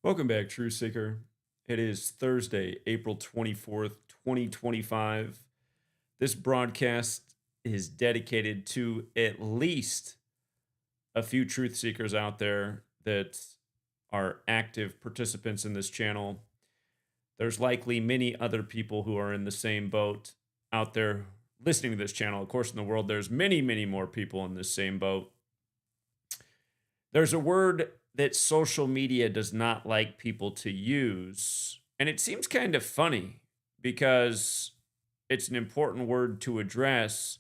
Welcome back, Truth Seeker. It is Thursday, April 24th, 2025. This broadcast is dedicated to at least a few truth seekers out there that are active participants in this channel. There's likely many other people who are in the same boat out there listening to this channel. Of course, in the world, there's many, many more people in this same boat. There's a word that social media does not like people to use, and it seems kind of funny because it's an important word to address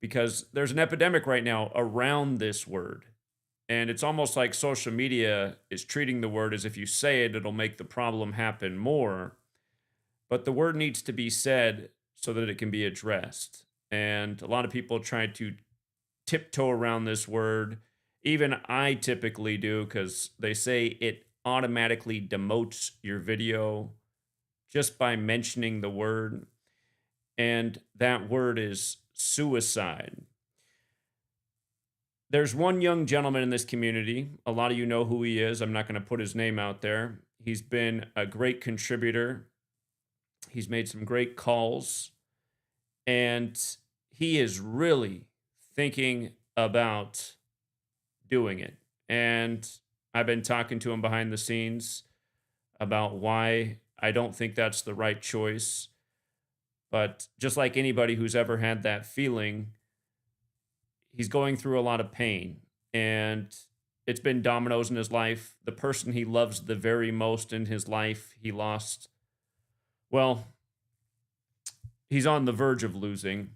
because there's an epidemic right now around this word. And it's almost like social media is treating the word as if you say it, it'll make the problem happen more. But the word needs to be said so that it can be addressed. And a lot of people try to tiptoe around this word. Even I typically do because they say it automatically demotes your video just by mentioning the word. And that word is suicide. There's one young gentleman in this community. A lot of you know who he is. I'm not going to put his name out there. He's been a great contributor. He's made some great calls. And he is really thinking about doing it. And I've been talking to him behind the scenes about why I don't think that's the right choice. But just like anybody who's ever had that feeling, he's going through a lot of pain. And it's been dominoes in his life. The person he loves the very most in his life, he lost. Well, he's on the verge of losing.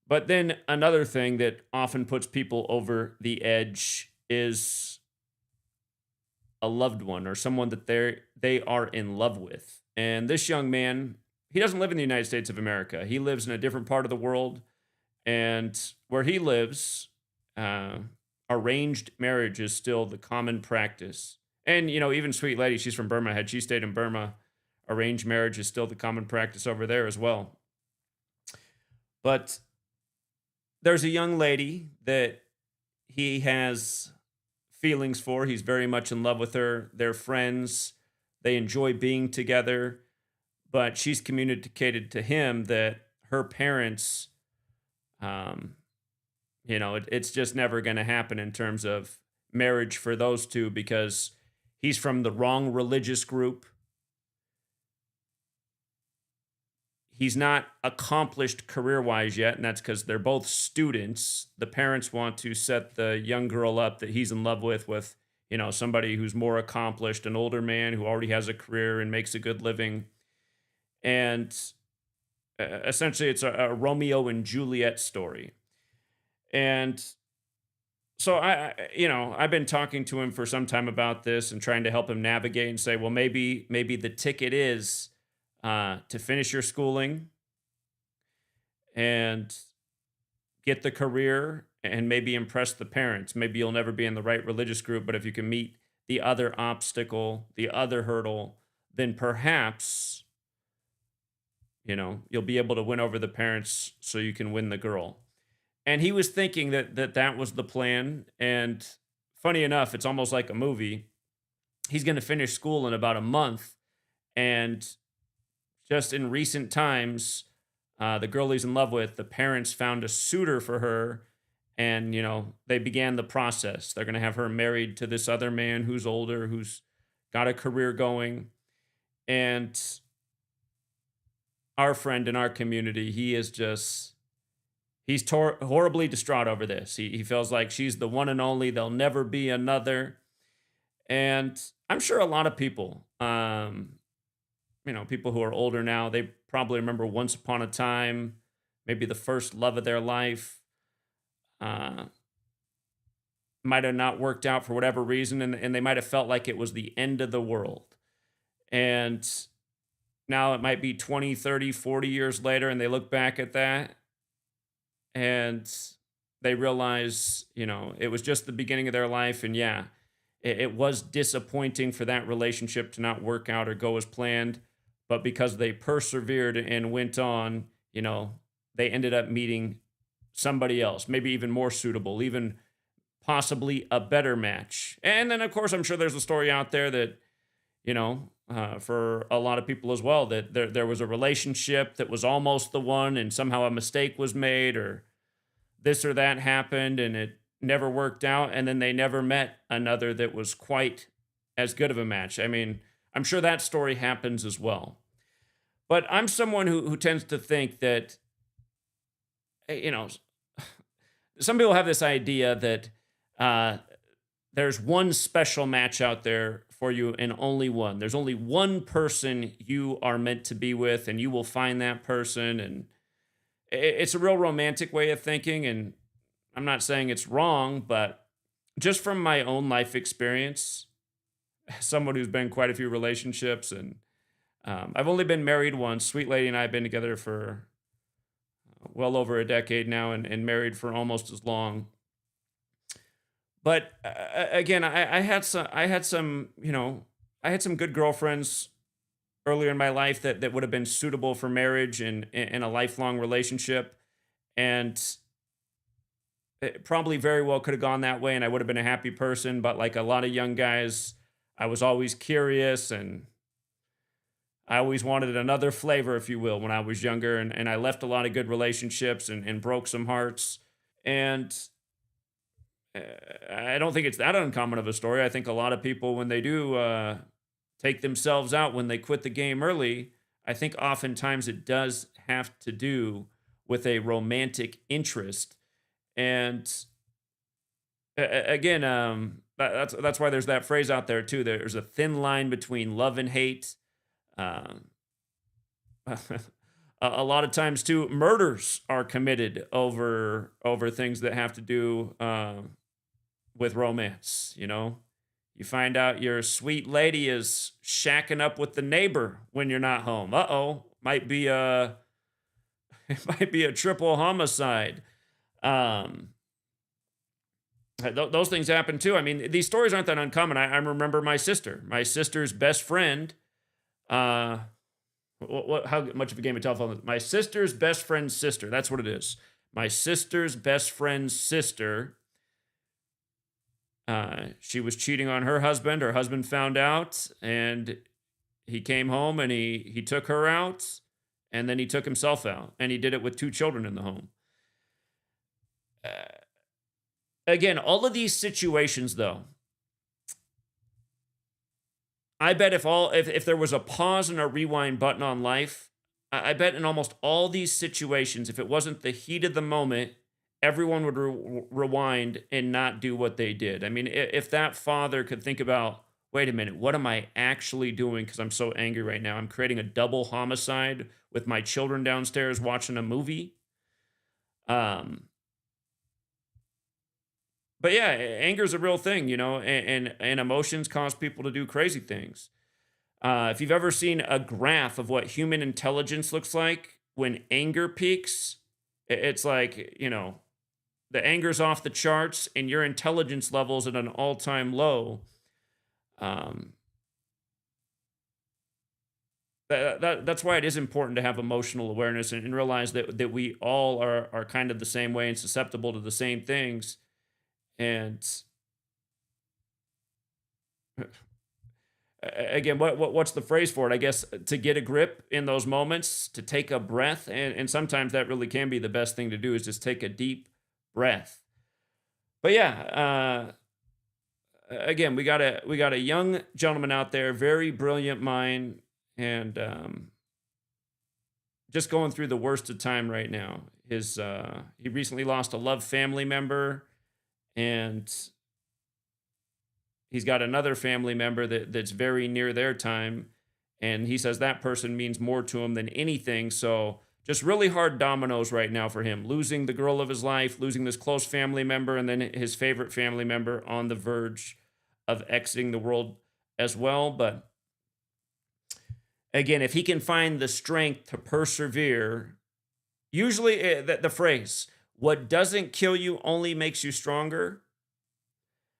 But then another thing that often puts people over the edge is a loved one or someone that they are in love with. And this young man, he doesn't live in the United States of America. He lives in a different part of the world. And where he lives, arranged marriage is still the common practice. And, even Sweet Lady, she's from Burma. Had she stayed in Burma, arranged marriage is still the common practice over there as well. But there's a young lady that he has feelings for. He's very much in love with her. They're friends. They enjoy being together. But she's communicated to him that her parents, it's just never going to happen in terms of marriage for those two because he's from the wrong religious group. He's not accomplished career-wise yet, and that's because they're both students. The parents want to set the young girl up that he's in love with, somebody who's more accomplished, an older man who already has a career and makes a good living. And essentially, it's a Romeo and Juliet story. And so I've been talking to him for some time about this and trying to help him navigate and say, well, maybe the ticket is to finish your schooling and get the career and maybe impress the parents. Maybe you'll never be in the right religious group, but if you can meet the other obstacle, the other hurdle, then perhaps, you'll be able to win over the parents so you can win the girl. And he was thinking that was the plan. And funny enough, it's almost like a movie. He's going to finish school in about a month. And just in recent times, the girl he's in love with, the parents found a suitor for her, and they began the process. They're going to have her married to this other man who's older, who's got a career going. And our friend in our community, he's horribly distraught over this. He feels like she's the one and only. There'll never be another. And I'm sure a lot of people, people who are older now, they probably remember once upon a time, maybe the first love of their life, might have not worked out for whatever reason, and they might have felt like it was the end of the world. And now it might be 20, 30, 40 years later, and they look back at that, and they realize, it was just the beginning of their life, and yeah, it was disappointing for that relationship to not work out or go as planned. But because they persevered and went on, they ended up meeting somebody else, maybe even more suitable, even possibly a better match. And then, of course, I'm sure there's a story out there that for a lot of people as well, that there was a relationship that was almost the one, and somehow a mistake was made, or this or that happened, and it never worked out, and then they never met another that was quite as good of a match. I mean, I'm sure that story happens as well. But I'm someone who tends to think that, eh, you know, some people have this idea that uh, there's one special match out there for you and only one. There's only one person you are meant to be with, and you will find that person. And it's a real romantic way of thinking. And I'm not saying it's wrong, but just from my own life experience, someone who's been quite a few relationships, and I've only been married once. Sweet lady and I have been together for well over a decade now, and married for almost as long. But again, I had some good girlfriends earlier in my life that would have been suitable for marriage and in a lifelong relationship, and it probably very well could have gone that way, and I would have been a happy person. But like a lot of young guys, I was always curious, and I always wanted another flavor, if you will, when I was younger, and I left a lot of good relationships and broke some hearts. And uh, I don't think it's that uncommon of a story. I think a lot of people, when they do take themselves out, when they quit the game early, I think oftentimes it does have to do with a romantic interest. And again, that's why there's that phrase out there too. There's a thin line between love and hate. Um, a lot of times too, murders are committed over things that have to do with romance. You find out your sweet lady is shacking up with the neighbor when you're not home. Uh-oh, might be a it might be a triple homicide. Um, those things happen too. I mean, these stories aren't that uncommon. I remember my sister's best friend. Uh, how much of a game of telephone? My sister's best friend's sister. That's what it is. My sister's best friend's sister. She was cheating on her husband. Her husband found out, and he came home and he took her out, and then he took himself out, and he did it with two children in the home. Uh, Again, all of these situations, though, I bet if there was a pause and a rewind button on life, I bet in almost all these situations, if it wasn't the heat of the moment, everyone would rewind and not do what they did. I mean, if that father could think about, wait a minute, what am I actually doing? Because I'm so angry right now. I'm creating a double homicide with my children downstairs watching a movie. Um, but yeah, anger is a real thing, and emotions cause people to do crazy things. If you've ever seen a graph of what human intelligence looks like when anger peaks, it's like, the anger's off the charts and your intelligence level's at an all-time low. Um, that's why it is important to have emotional awareness and realize that we all are kind of the same way and susceptible to the same things. And again, what's the phrase for it? I guess to get a grip in those moments, to take a breath, and sometimes that really can be the best thing to do, is just take a deep breath. But yeah, again, we got a young gentleman out there, very brilliant mind, and just going through the worst of time right now. He recently lost a loved family member, and he's got another family member that's very near their time, and he says that person means more to him than anything. So just really hard dominoes right now for him, losing the girl of his life, losing this close family member, and then his favorite family member on the verge of exiting the world as well. But again, if he can find the strength to persevere, usually the phrase, what doesn't kill you only makes you stronger,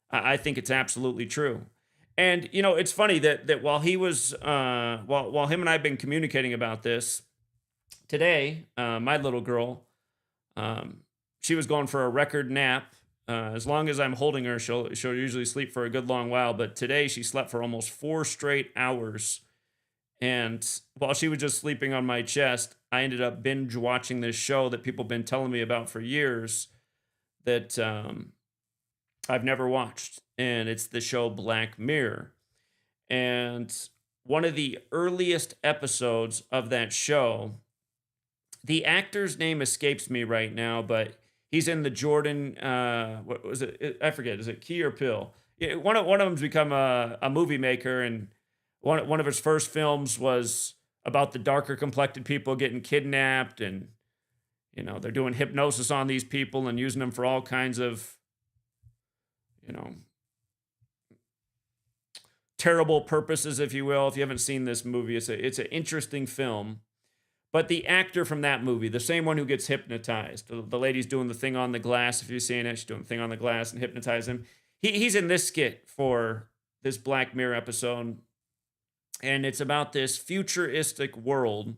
I think it's absolutely true. And it's funny that while he was while him and I've been communicating about this today, my little girl, she was going for a record nap As long as I'm holding her, she'll usually sleep for a good long while. But today she slept for almost 4 straight hours. And while she was just sleeping on my chest, I ended up binge watching this show that people have been telling me about for years that I've never watched. And it's the show Black Mirror. And one of the earliest episodes of that show, the actor's name escapes me right now, but he's in the Jordan. What was it? I forget. Is it Key or Pill? Yeah, one of them's become a movie maker, and one of his first films was about the darker complected people getting kidnapped, and they're doing hypnosis on these people and using them for all kinds of you know terrible purposes, if you will. If you haven't seen this movie, it's an interesting film. But the actor from that movie, the same one who gets hypnotized, the lady's doing the thing on the glass. If you've seen it, she's doing the thing on the glass and hypnotize him. He's in this skit for this Black Mirror episode, and it's about this futuristic world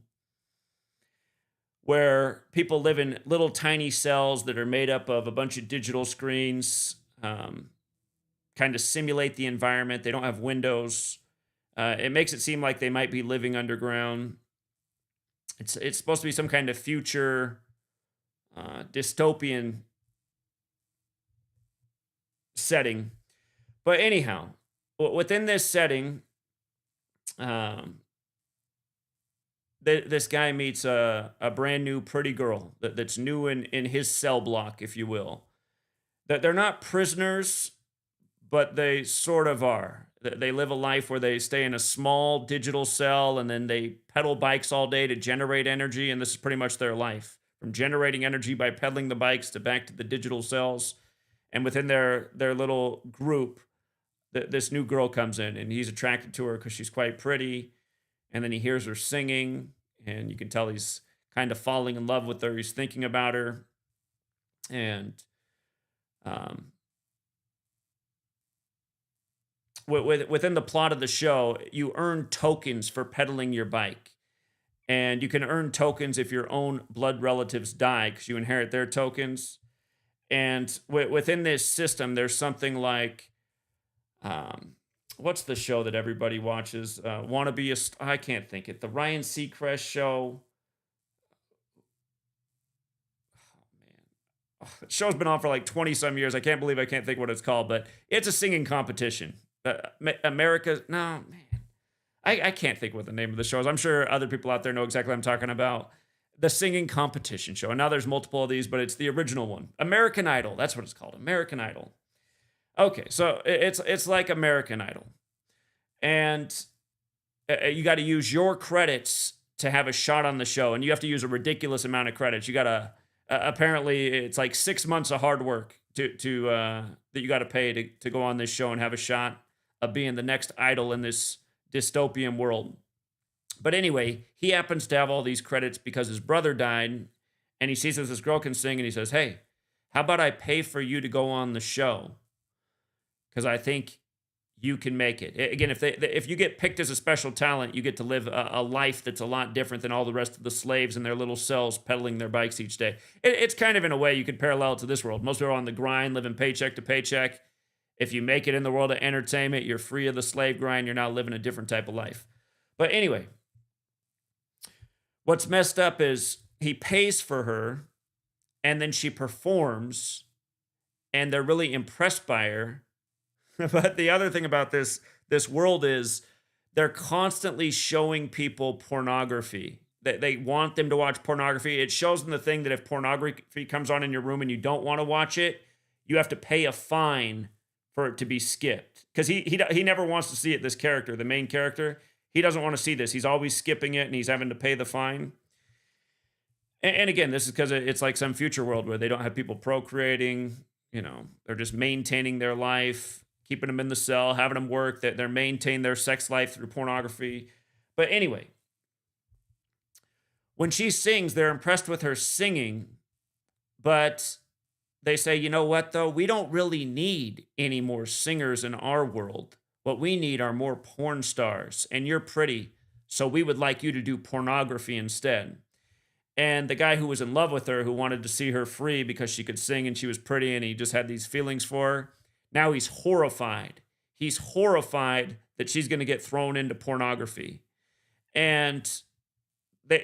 where people live in little tiny cells that are made up of a bunch of digital screens, kind of simulate the environment. They don't have windows. It makes it seem like they might be living underground. It's supposed to be some kind of future dystopian setting. But anyhow, within this setting, this guy meets a brand new pretty girl that's new in his cell block, if you will. That they're not prisoners, but they sort of are. They live a life where they stay in a small digital cell and then they pedal bikes all day to generate energy. And this is pretty much their life, from generating energy by pedaling the bikes to back to the digital cells. And within their little group, this new girl comes in and he's attracted to her because she's quite pretty. And then he hears her singing and you can tell he's kind of falling in love with her. He's thinking about her. And within the plot of the show, you earn tokens for pedaling your bike. And you can earn tokens if your own blood relatives die because you inherit their tokens. And within this system, there's something like, what's the show that everybody watches? Wanna Be a I can't think it. The Ryan Seacrest show. The show's been on for like 20 some years. I can't believe I can't think what it's called, but it's a singing competition. America, no, man. I can't think what the name of the show is. I'm sure other people out there know exactly what I'm talking about. The singing competition show. And now there's multiple of these, but it's the original one. American Idol. That's what it's called. American Idol. Okay, so it's like American Idol. And you got to use your credits to have a shot on the show. And you have to use a ridiculous amount of credits. You got to, apparently, it's like 6 months of hard work that you got to pay to go on this show and have a shot of being the next idol in this dystopian world. But anyway, he happens to have all these credits because his brother died, and he sees that this girl can sing, and he says, "Hey, how about I pay for you to go on the show? Because I think you can make it." Again, if you get picked as a special talent, you get to live a life that's a lot different than all the rest of the slaves in their little cells pedaling their bikes each day. It's kind of, in a way, you could parallel it to this world. Most people are on the grind, living paycheck to paycheck. If you make it in the world of entertainment, you're free of the slave grind. You're now living a different type of life. But anyway, what's messed up is he pays for her, and then she performs, and they're really impressed by her. But the other thing about this world is they're constantly showing people pornography. They want them to watch pornography. It shows them the thing that if pornography comes on in your room and you don't want to watch it, you have to pay a fine for it to be skipped. Because he never wants to see it, this character, the main character. He doesn't want to see this. He's always skipping it and he's having to pay the fine. And again, this is because it's like some future world where they don't have people procreating. They're just maintaining their life, keeping them in the cell, having them work. They're maintaining their sex life through pornography. But anyway, when she sings, they're impressed with her singing, but they say, you know what, though? We don't really need any more singers in our world. What we need are more porn stars, and you're pretty, so we would like you to do pornography instead. And the guy who was in love with her, who wanted to see her free because she could sing and she was pretty and he just had these feelings for her, now he's horrified. He's horrified that she's going to get thrown into pornography. And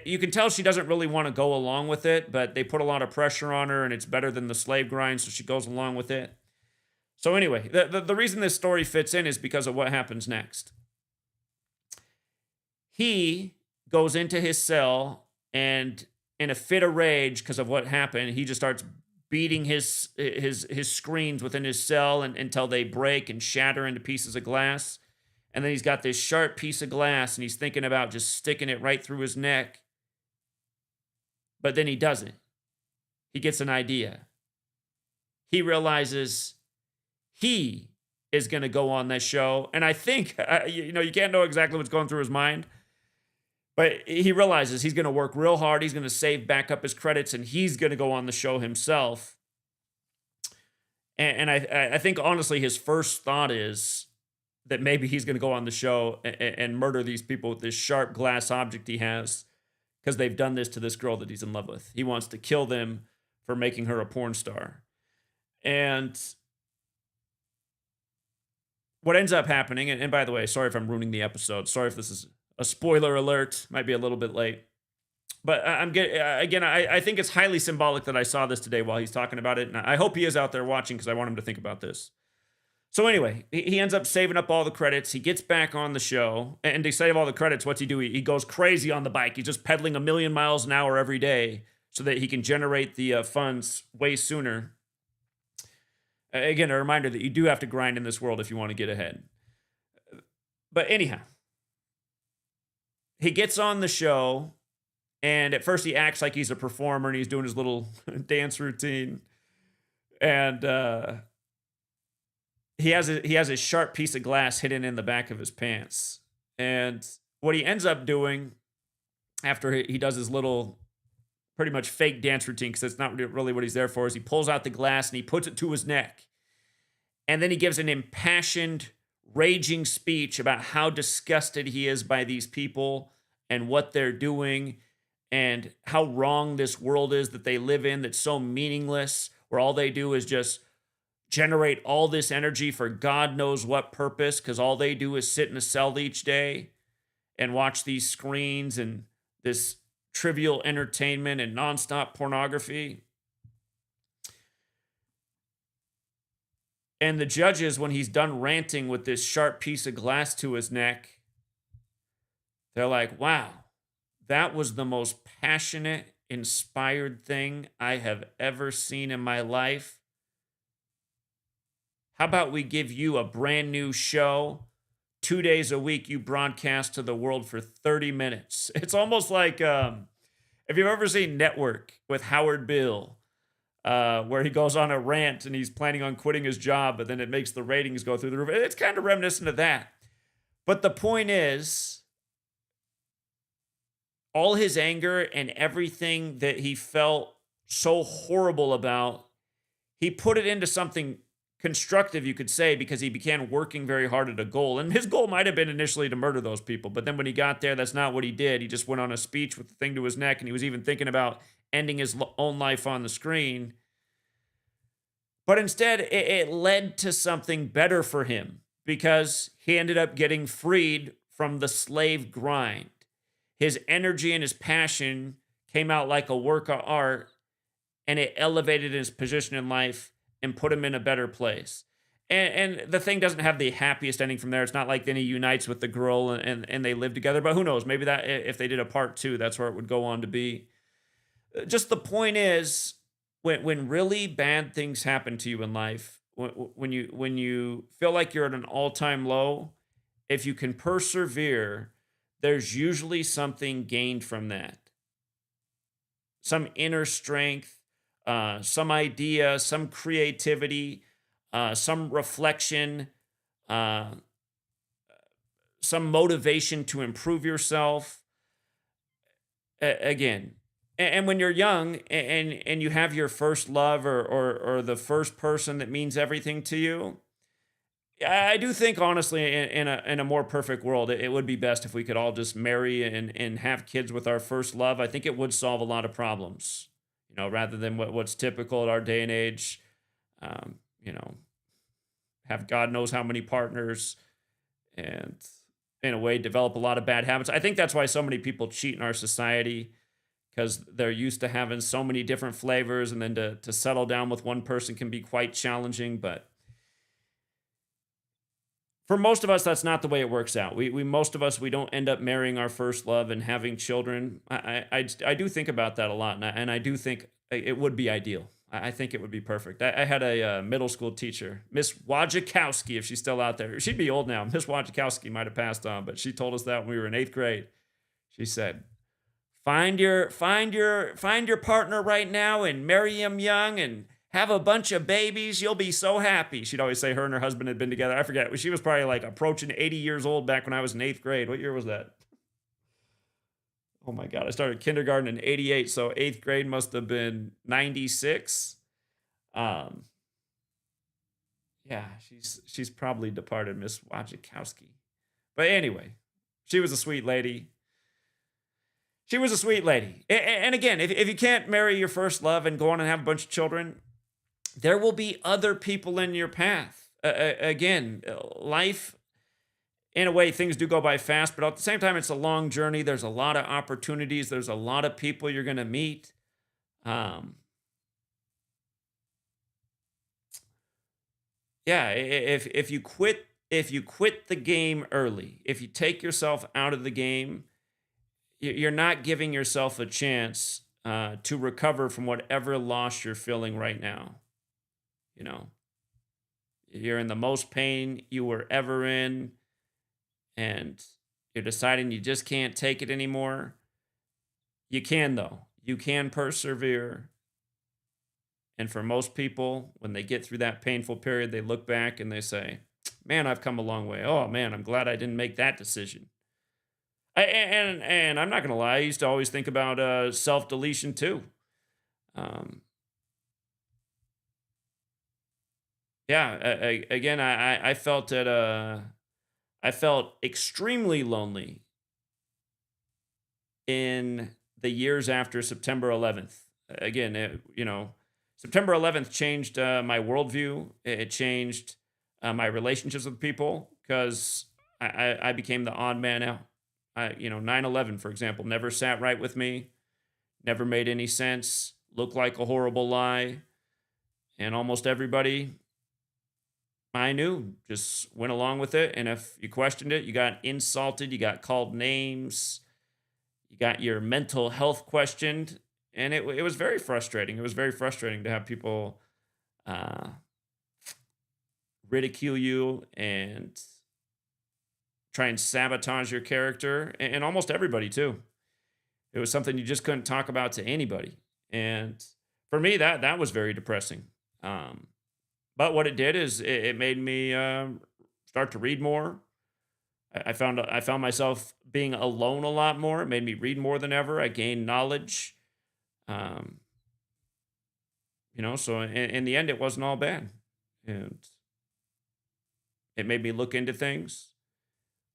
you can tell she doesn't really want to go along with it, but they put a lot of pressure on her and it's better than the slave grind, so she goes along with it. So anyway, the reason this story fits in is because of what happens next. He goes into his cell and in a fit of rage because of what happened, he just starts beating his screens within his cell until they break and shatter into pieces of glass. And then he's got this sharp piece of glass and he's thinking about just sticking it right through his neck. But then he doesn't. He gets an idea. He realizes he is going to go on this show. And I think, you can't know exactly what's going through his mind. But he realizes he's going to work real hard. He's going to save back up his credits and he's going to go on the show himself. And I think, honestly, his first thought is that maybe he's going to go on the show and murder these people with this sharp glass object he has because they've done this to this girl that he's in love with. He wants to kill them for making her a porn star. And what ends up happening, and by the way, sorry if I'm ruining the episode. Sorry if this is a spoiler alert. Might be a little bit late. But I think it's highly symbolic that I saw this today while he's talking about it. And I hope he is out there watching because I want him to think about this. So anyway, he ends up saving up all the credits. He gets back on the show. And to save all the credits, what's he do? He goes crazy on the bike. He's just pedaling 1,000,000 miles an hour every day so that he can generate the funds way sooner. Again, a reminder that you do have to grind in this world if you want to get ahead. But anyhow, he gets on the show. And at first he acts like he's a performer and he's doing his little dance routine. And he has a sharp piece of glass hidden in the back of his pants. And what he ends up doing after he does his little pretty much fake dance routine, because that's not really what he's there for, is he pulls out the glass and he puts it to his neck. And then he gives an impassioned, raging speech about how disgusted he is by these people and what they're doing and how wrong this world is that they live in, that's so meaningless, where all they do is just generate all this energy for God knows what purpose, because all they do is sit in a cell each day and watch these screens and this trivial entertainment and nonstop pornography. And the judges, when he's done ranting with this sharp piece of glass to his neck, they're like, wow, that was the most passionate, inspired thing I have ever seen in my life. How about we give you a brand new show? 2 days a week, you broadcast to the world for 30 minutes. It's almost like, if you've ever seen Network with Howard Bill, where he goes on a rant and he's planning on quitting his job, but then it makes the ratings go through the roof. It's kind of reminiscent of that. But the point is, all his anger and everything that he felt so horrible about, he put it into something constructive, you could say, because he began working very hard at a goal. And his goal might have been initially to murder those people. But then when he got there, that's not what he did. He just went on a speech with the thing to his neck, and he was even thinking about ending his own life on the screen. But instead, it led to something better for him, because he ended up getting freed from the slave grind. His energy and his passion came out like a work of art, and it elevated his position in life and put him in a better place. And the thing doesn't have the happiest ending from there. It's not like then he unites with the girl and they live together. But who knows? Maybe that if they did a part 2, that's where it would go on to be. Just the point is, when really bad things happen to you in life, when you feel like you're at an all-time low, if you can persevere, there's usually something gained from that. Some inner strength, some idea, some creativity, some reflection, some motivation to improve yourself. Again, and when you're young and you have your first love or the first person that means everything to you, I do think honestly, in a more perfect world, it would be best if we could all just marry and have kids with our first love. I think it would solve a lot of problems, rather than what's typical at our day and age. Um, you know, have God knows how many partners, and in a way develop a lot of bad habits. I think that's why so many people cheat in our society, because they're used to having so many different flavors, and then to settle down with one person can be quite challenging. But for most of us, that's not the way it works out. We most of us, we don't end up marrying our first love and having children. I do think about that a lot, and I do think it would be ideal. I think it would be perfect. I had a middle school teacher, Miss Wojciechowski, if she's still out there. She'd be old now. Miss Wojciechowski might have passed on, but she told us that when we were in eighth grade. She said, find your partner right now and marry him young and have a bunch of babies. You'll be so happy. She'd always say her and her husband had been together. I forget. She was probably like approaching 80 years old back when I was in eighth grade. What year was that? Oh my God. I started kindergarten in 88. So eighth grade must have been 96. Um, yeah, she's probably departed, Miss Wojciechowski. But anyway, she was a sweet lady. She was a sweet lady. And again, if you can't marry your first love and go on and have a bunch of children, there will be other people in your path. Again, life, in a way, things do go by fast, but at the same time, it's a long journey. There's a lot of opportunities. There's a lot of people you're going to meet. Um, yeah, if you quit the game early, if you take yourself out of the game, you're not giving yourself a chance to recover from whatever loss you're feeling right now. You know, you're in the most pain you were ever in, and you're deciding you just can't take it anymore. You can, though. You can persevere. And for most people, when they get through that painful period, they look back and they say, man, I've come a long way. Oh, man, I'm glad I didn't make that decision. And I'm not gonna lie, I used to always think about self deletion too. Um, yeah, again, I felt that I felt extremely lonely in the years after September 11th. Again, September 11th changed my worldview. It changed my relationships with people, because I became the odd man out. 9/11, for example, never sat right with me, never made any sense, looked like a horrible lie. And almost everybody I knew just went along with it. And if you questioned it, you got insulted, you got called names, you got your mental health questioned. And it was very frustrating. It was very frustrating to have people uh, ridicule you and try and sabotage your character, and almost everybody, too. It was something you just couldn't talk about to anybody. And for me, that was very depressing. Um, but what it did is it made me start to read more. I found myself being alone a lot more. It made me read more than ever. I gained knowledge. Um, so in the end, it wasn't all bad, and it made me look into things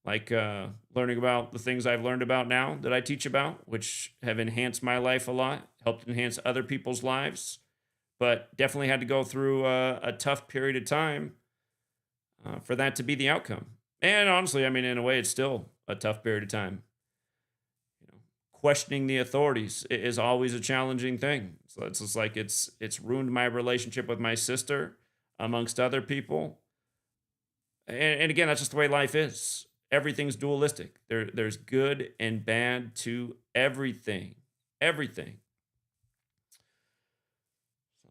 like learning about the things I've learned about now that I teach about, which have enhanced my life a lot, helped enhance other people's lives, but definitely had to go through a tough period of time for that to be the outcome. And honestly, I mean, in a way, it's still a tough period of time. Questioning the authorities is always a challenging thing. So it's just like it's ruined my relationship with my sister, amongst other people. And again, that's just the way life is. Everything's dualistic. There's good and bad to everything. Everything. So,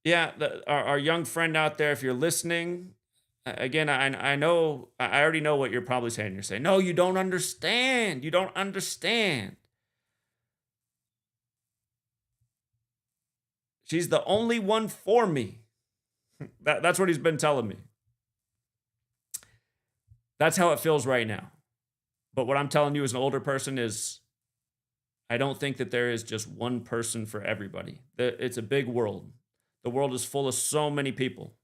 yeah, our young friend out there, if you're listening, again, I know, I already know what you're probably saying. You're saying, no, you don't understand. You don't understand. She's the only one for me. That's what he's been telling me. That's how it feels right now. But what I'm telling you as an older person is, I don't think that there is just one person for everybody. It's a big world. The world is full of so many people,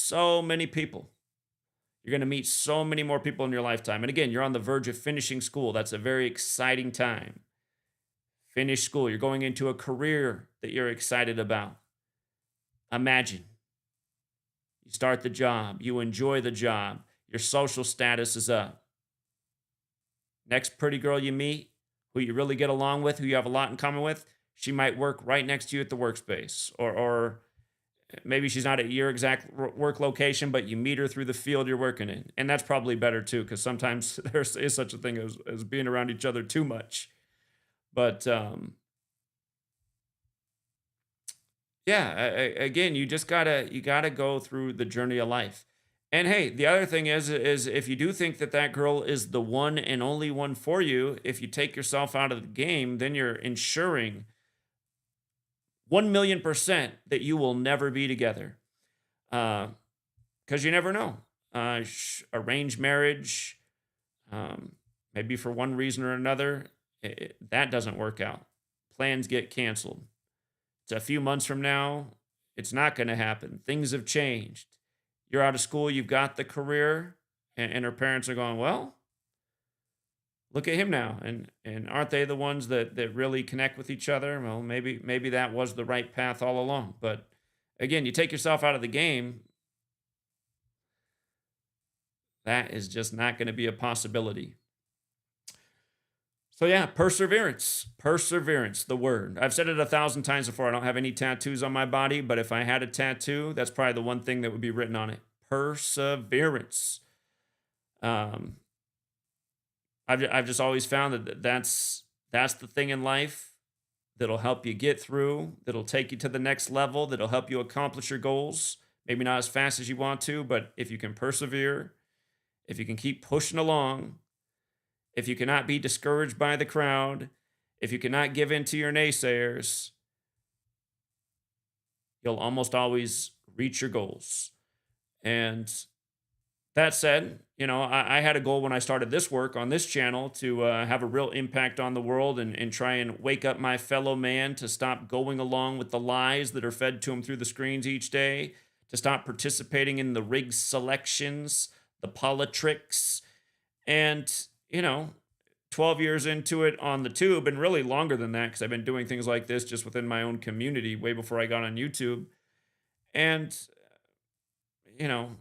so many people. You're going to meet so many more people in your lifetime. And again, you're on the verge of finishing school. That's a very exciting time. Finish school. You're going into a career that you're excited about. Imagine you start the job, you enjoy the job, your social status is up. Next pretty girl you meet, who you really get along with, who you have a lot in common with, she might work right next to you at the workspace. Or maybe she's not at your exact work location, but you meet her through the field you're working in. And that's probably better too, because sometimes there is such a thing as being around each other too much. But yeah, again, you gotta go through the journey of life. And hey, the other thing is if you do think that that girl is the one and only one for you, if you take yourself out of the game, then you're ensuring 1,000,000% that you will never be together. Because you never know. Arranged marriage, um, maybe for one reason or another, that doesn't work out. Plans get canceled. It's a few months from now. It's not going to happen. Things have changed. You're out of school. You've got the career, and her parents are going, well, look at him now, and aren't they the ones that really connect with each other? Well, maybe that was the right path all along. But again, you take yourself out of the game, that is just not going to be a possibility. So yeah, perseverance. Perseverance, the word. I've said it 1,000 times before. I don't have any tattoos on my body, but if I had a tattoo, that's probably the one thing that would be written on it. Perseverance. Um, I've just always found that that's the thing in life that'll help you get through, that'll take you to the next level, that'll help you accomplish your goals. Maybe not as fast as you want to, but if you can persevere, if you can keep pushing along, if you cannot be discouraged by the crowd, if you cannot give in to your naysayers, you'll almost always reach your goals. And that said, I had a goal when I started this work on this channel to have a real impact on the world and try and wake up my fellow man to stop going along with the lies that are fed to him through the screens each day, to stop participating in the rigged selections, the politricks, and 12 years into it on the tube, and really longer than that because I've been doing things like this just within my own community way before I got on YouTube. And, you know,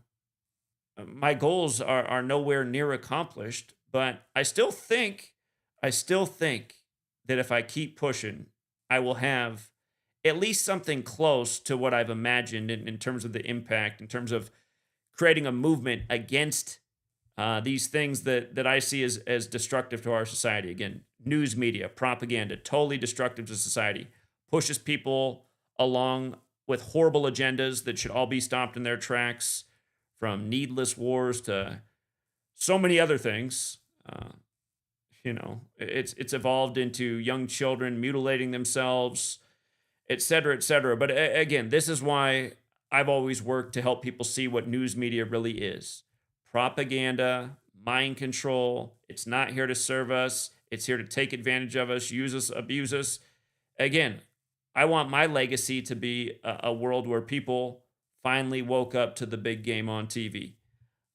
my goals are nowhere near accomplished, but I still think that if I keep pushing, I will have at least something close to what I've imagined in terms of the impact, in terms of creating a movement against these things that I see as destructive to our society. Again, news media, propaganda, totally destructive to society, pushes people along with horrible agendas that should all be stopped in their tracks, from needless wars to so many other things. It's evolved into young children mutilating themselves, et cetera, et cetera. But again, this is why I've always worked to help people see what news media really is: propaganda, mind control. It's not here to serve us. It's here to take advantage of us, use us, abuse us. Again, I want my legacy to be a world where people finally woke up to the big game on TV.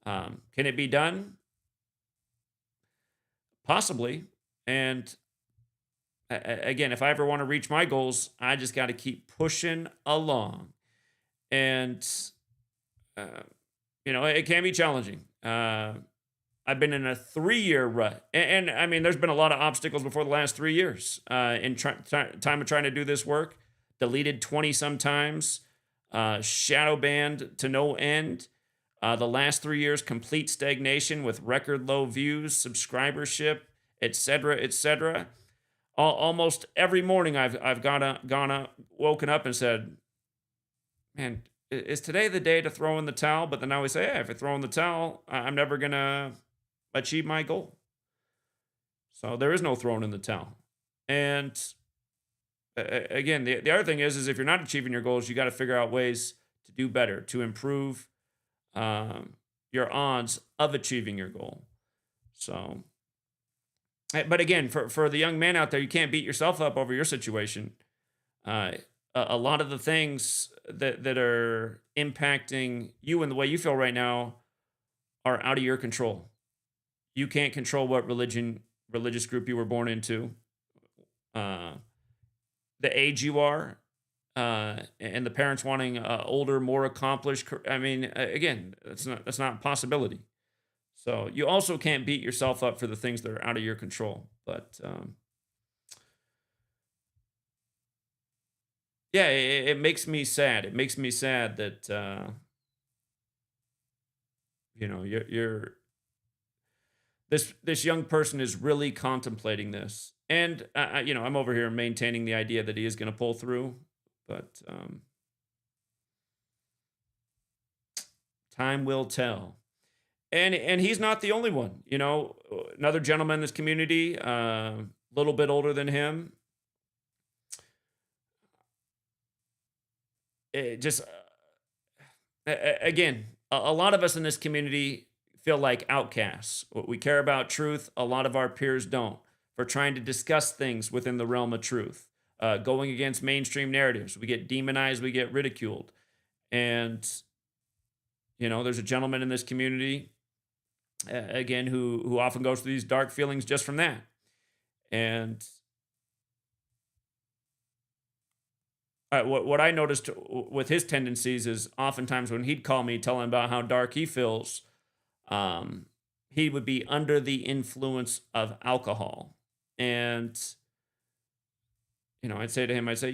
Can it be done? Possibly. And again, if I ever want to reach my goals, I just got to keep pushing along. And, it can be challenging. I've been in a 3-year rut. And I mean, there's been a lot of obstacles before the last 3 years in time of trying to do this work. Deleted 20 sometimes, shadow banned to no end. The last 3 years, complete stagnation with record low views, subscribership, etc., etc. Almost every morning, I've woken up and said, "Man, is today the day to throw in the towel?" But then I always say, "Hey, if I throw in the towel, I'm never gonna achieve my goal." So there is no throwing in the towel. And again, the other thing is if you're not achieving your goals, you got to figure out ways to do better, to improve your odds of achieving your goal. So, but again, for the young man out there, you can't beat yourself up over your situation. a lot of the things that are impacting you and the way you feel right now are out of your control. You can't control what religious group you were born into, uh, the age you are, and the parents wanting older, more accomplished. I mean, again, that's not a possibility. So you also can't beat yourself up for the things that are out of your control. But yeah, it makes me sad. It makes me sad that you're this young person is really contemplating this, and I'm over here maintaining the idea that he is going to pull through, but time will tell. And he's not the only one. Another gentleman in this community, a little bit older than him, it just again, a lot of us in this community feel like outcasts. We care about truth. A lot of our peers don't. For trying to discuss things within the realm of truth, going against mainstream narratives, we get demonized, we get ridiculed, and there's a gentleman in this community again who often goes through these dark feelings just from that. And what I noticed with his tendencies is oftentimes when he'd call me telling about how dark he feels, um, he would be under the influence of alcohol. And, I'd say to him, I'd say,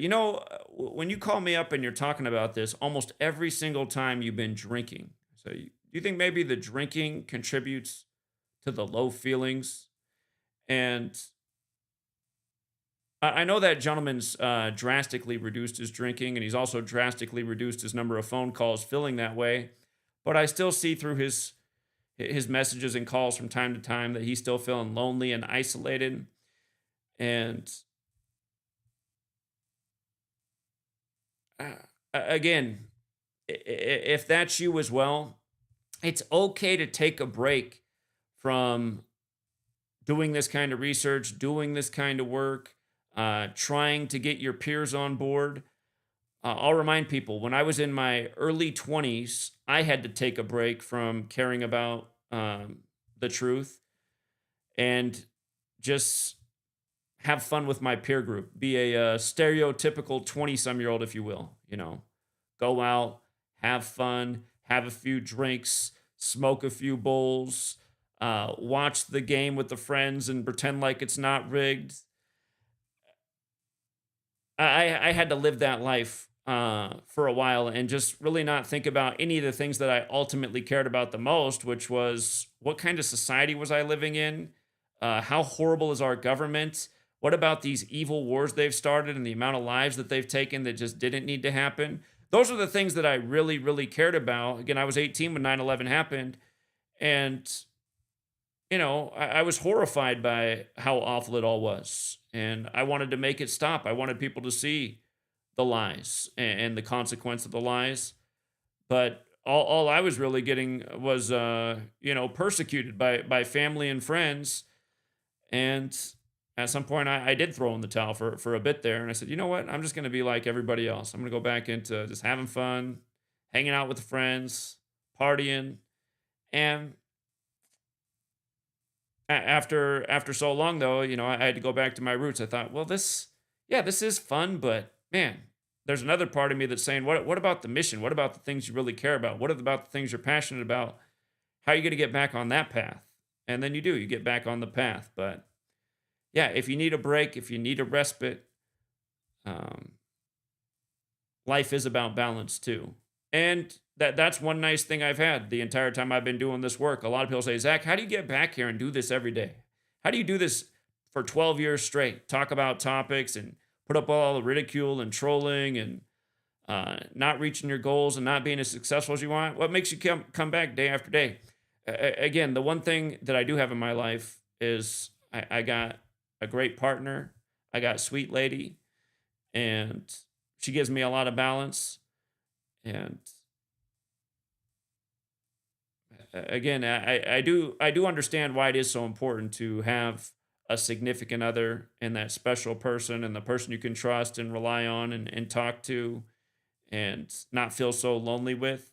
when you call me up and you're talking about this, almost every single time you've been drinking. So do you think maybe the drinking contributes to the low feelings? And I know that gentleman's drastically reduced his drinking, and he's also drastically reduced his number of phone calls feeling that way. But I still see through his messages and calls from time to time that he's still feeling lonely and isolated. And again, if that's you as well, it's okay to take a break from doing this kind of research, doing this kind of work, trying to get your peers on board. I'll remind people when I was in my early 20s, I had to take a break from caring about the truth and just have fun with my peer group, be a stereotypical 20 some year old, if you will. Go out, have fun, have a few drinks, smoke a few bowls, watch the game with the friends and pretend like it's not rigged. I had to live that life for a while and just really not think about any of the things that I ultimately cared about the most, which was what kind of society was I living in? How horrible is our government? What about these evil wars they've started and the amount of lives that they've taken that just didn't need to happen? Those are the things that I really, really cared about. Again, I was 18 when 9/11 happened. And I was horrified by how awful it all was. And I wanted to make it stop. I wanted people to see the lies and the consequence of the lies. But all I was really getting was, persecuted by family and friends. And at some point, I did throw in the towel for a bit there. And I said, you know what? I'm just going to be like everybody else. I'm going to go back into just having fun, hanging out with friends, partying. And after so long though, I had to go back to my roots. I thought, well, this is fun, but man, there's another part of me that's saying, what about the mission? What about the things you really care about? What about the things you're passionate about? How are you going to get back on that path? And then you get back on the path. But yeah, if you need a break, if you need a respite, um, life is about balance too. And that's one nice thing I've had the entire time I've been doing this work. A lot of people say, Zach, how do you get back here and do this every day? How do you do this for 12 years straight? Talk about topics and put up all the ridicule and trolling and not reaching your goals and not being as successful as you want. What makes you come back day after day? Again, the one thing that I do have in my life is I got a great partner. I got a sweet lady, and she gives me a lot of balance. And again, I do understand why it is so important to have a significant other and that special person and the person you can trust and rely on and talk to and not feel so lonely with.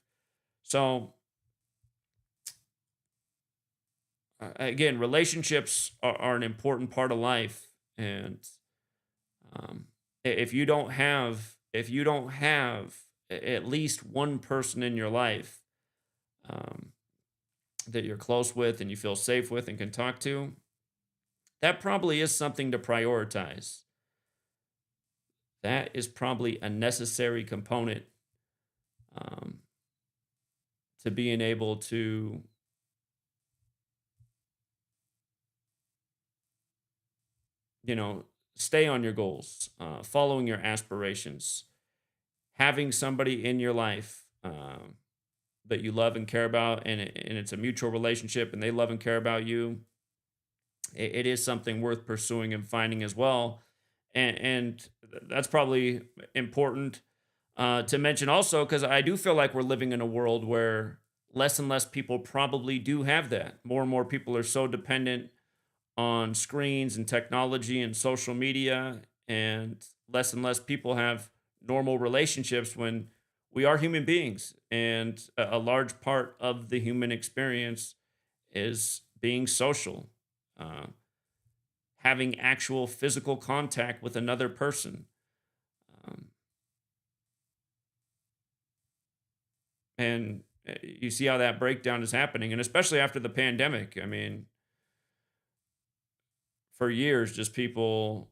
So, again, relationships are an important part of life. And if you don't have, at least one person in your life um, that you're close with and you feel safe with and can talk to, that probably is something to prioritize. That is probably a necessary component um, to being able to, you know, stay on your goals, following your aspirations, having somebody in your life that you love and care about, and it's a mutual relationship, and they love and care about you. It is something worth pursuing and finding as well, and that's probably important to mention also because I do feel like we're living in a world where less and less people probably do have that. More and more people are so dependent on screens and technology and social media, and less people have normal relationships when we are human beings. And a large part of the human experience is being social, uh, having actual physical contact with another person. Um, and you see how that breakdown is happening. And especially after the pandemic, I mean, for years, just people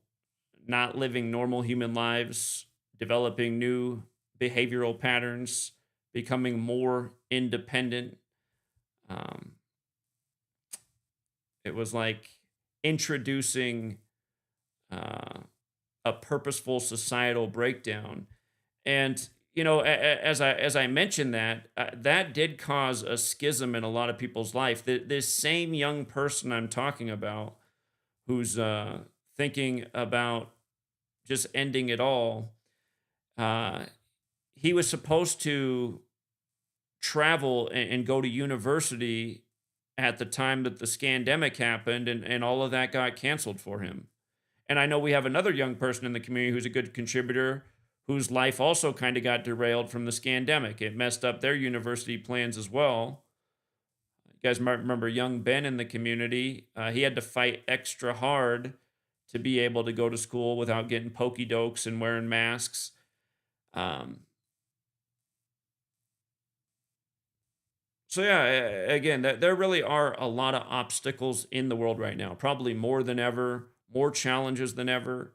not living normal human lives, developing new behavioral patterns, becoming more independent. Um, it was like introducing uh, a purposeful societal breakdown. And as I mentioned that, that did cause a schism in a lot of people's life. This same young person I'm talking about, who's thinking about just ending it all, uh, he was supposed to travel and go to university at the time that the scandemic happened, and all of that got canceled for him. And I know we have another young person in the community who's a good contributor whose life also kind of got derailed from the scandemic. It messed up their university plans as well. You guys might remember young Ben in the community. He had to fight extra hard to be able to go to school without getting pokey dokes and wearing masks. Um, so yeah, again, there really are a lot of obstacles in the world right now, probably more than ever, more challenges than ever.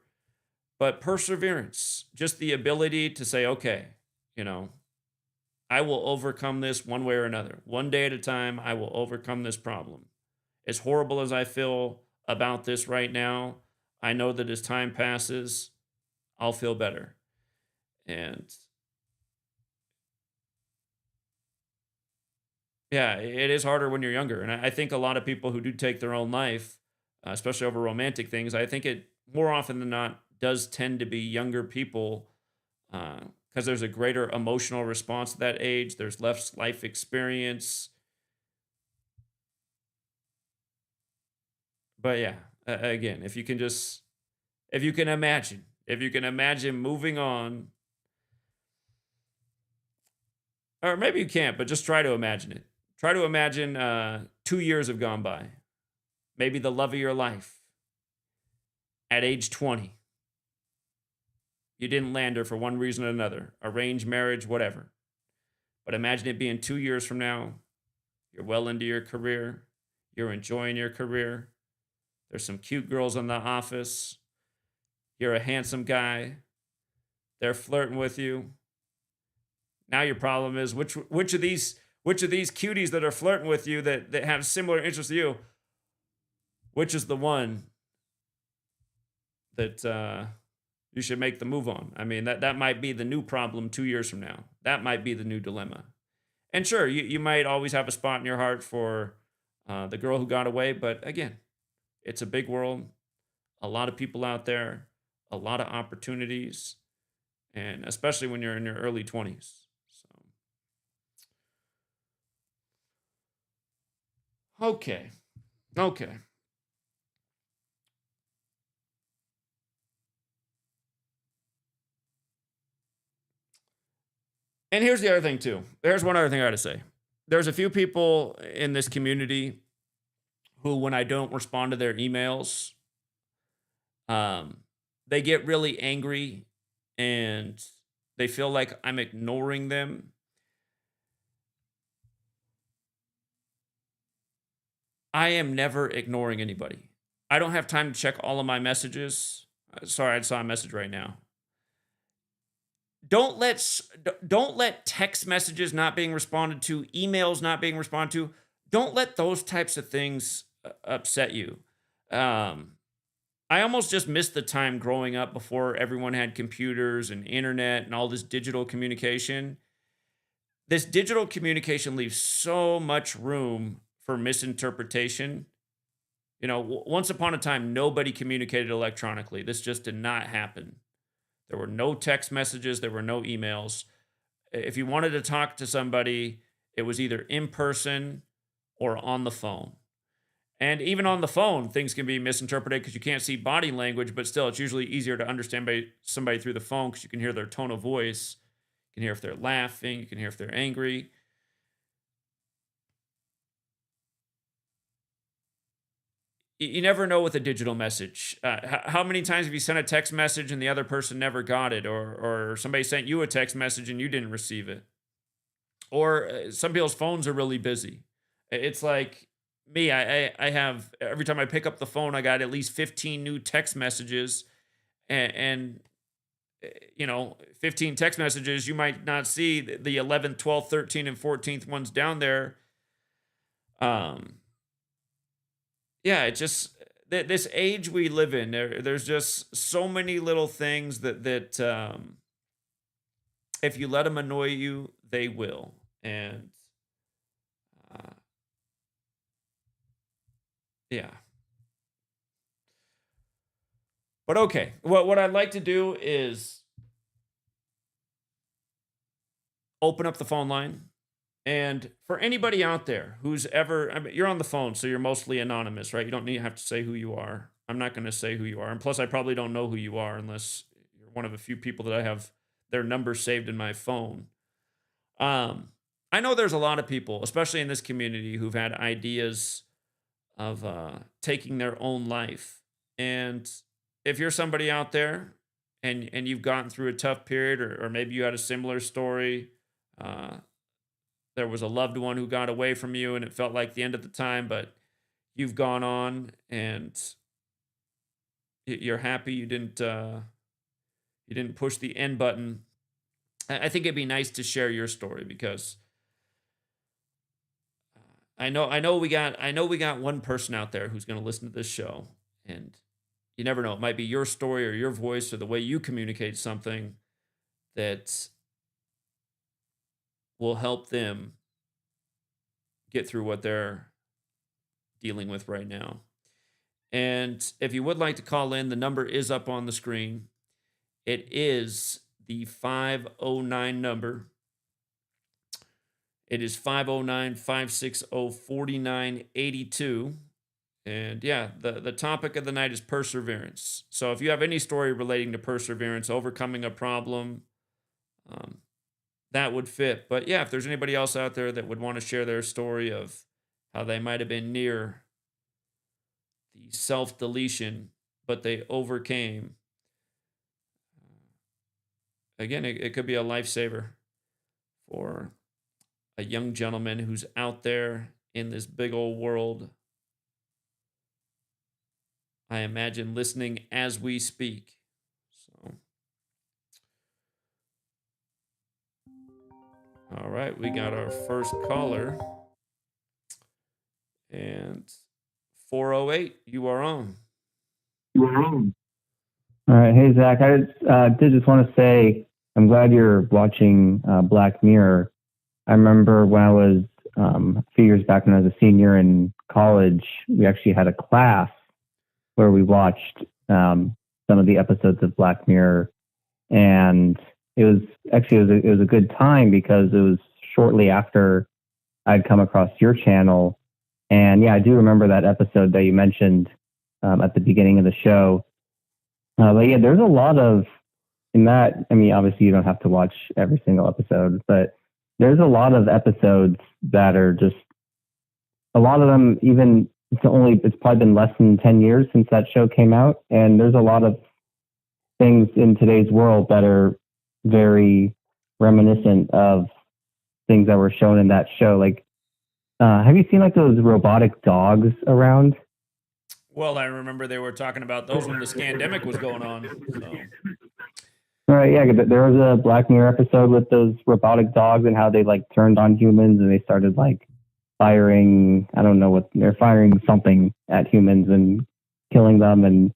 But perseverance, just the ability to say, okay, you know, I will overcome this one way or another. One day at a time, I will overcome this problem. As horrible as I feel about this right now, I know that as time passes, I'll feel better. And yeah, it is harder when you're younger. And I think a lot of people who do take their own life, especially over romantic things, I think it more often than not does tend to be younger people because there's a greater emotional response at that age. There's less life experience. But yeah, again, if you can imagine moving on, or maybe you can't, but just try to imagine it. Try to imagine 2 years have gone by, maybe the love of your life at age 20. You didn't land her for one reason or another, arranged marriage, whatever. But imagine it being 2 years from now. You're well into your career. You're enjoying your career. There's some cute girls in the office. You're a handsome guy. They're flirting with you. Now your problem is which of these cuties that are flirting with you that have similar interests to you, which is the one that you should make the move on. I mean, that might be the new problem 2 years from now. That might be the new dilemma. And sure, you might always have a spot in your heart for the girl who got away, but again, it's a big world, a lot of people out there, a lot of opportunities, and especially when you're in your early 20s. So, okay. Okay. And here's the other thing too. There's one other thing I got to say. There's a few people in this community who, when I don't respond to their emails, um, they get really angry and they feel like I'm ignoring them. I am never ignoring anybody. I don't have time to check all of my messages. Sorry, I saw a message right now. Don't let text messages not being responded to, emails not being responded to. Don't let those types of things upset you. Um, I almost just missed the time growing up before everyone had computers and internet and all this digital communication. This digital communication leaves so much room for misinterpretation. You know, once upon a time, nobody communicated electronically. This just did not happen. There were no text messages, there were no emails. If you wanted to talk to somebody, it was either in person or on the phone. And even on the phone, things can be misinterpreted because you can't see body language, but still, it's usually easier to understand by somebody through the phone because you can hear their tone of voice. You can hear if they're laughing, you can hear if they're angry. You never know with a digital message. How many times have you sent a text message and the other person never got it, or somebody sent you a text message and you didn't receive it? Or some people's phones are really busy. It's like me. I have every time I pick up the phone, I got at least 15 new text messages, and you know, 15 text messages. You might not see the 11th, 12th, 13th, and 14th ones down there. Um, yeah, it just this age we live in, there's just so many little things that if you let them annoy you, they will. And uh, yeah, but okay. What I'd like to do is open up the phone line. And for anybody out there who's ever, I mean, you're on the phone, so you're mostly anonymous, right? You don't need have to say who you are. I'm not going to say who you are. And plus, I probably don't know who you are unless you're one of a few people that I have their number saved in my phone. Um, I know there's a lot of people, especially in this community, who've had ideas of taking their own life. And if you're somebody out there and you've gotten through a tough period, or maybe you had a similar story, uh, there was a loved one who got away from you and it felt like the end of the time, but you've gone on and you're happy you didn't push the end button. I think it'd be nice to share your story because I know we got one person out there who's going to listen to this show, and you never know, it might be your story or your voice or the way you communicate something that will help them get through what they're dealing with right now. And if you would like to call in, the number is up on the screen. It is the 509 number. It is 509-560-4982. And yeah, the topic of the night is perseverance. So if you have any story relating to perseverance, overcoming a problem, um, that would fit. But yeah, if there's anybody else out there that would want to share their story of how they might have been near the self deletion, but they overcame, again, it could be a lifesaver for a young gentleman who's out there in this big old world. I imagine listening as we speak. So, all right, we got our first caller. And 408, you are on. All right. Hey, Zach, I did just want to say I'm glad you're watching Black Mirror. I remember when I was a few years back when I was a senior in college, we actually had a class where we watched some of the episodes of Black Mirror. And it was a good time because it was shortly after I'd come across your channel. And yeah, I do remember that episode that you mentioned at the beginning of the show. But yeah, there's a lot of in that, I mean, obviously you don't have to watch every single episode, but there's a lot of episodes that are just a lot of them. Even it's probably been less than 10 years since that show came out, and there's a lot of things in today's world that are very reminiscent of things that were shown in that show. Like, have you seen like those robotic dogs around? Well, I remember they were talking about those when the scandemic was going on. So. All right, yeah, there was a Black Mirror episode with those robotic dogs and how they like turned on humans and they started like firing. I don't know what they're firing something at humans and killing them. And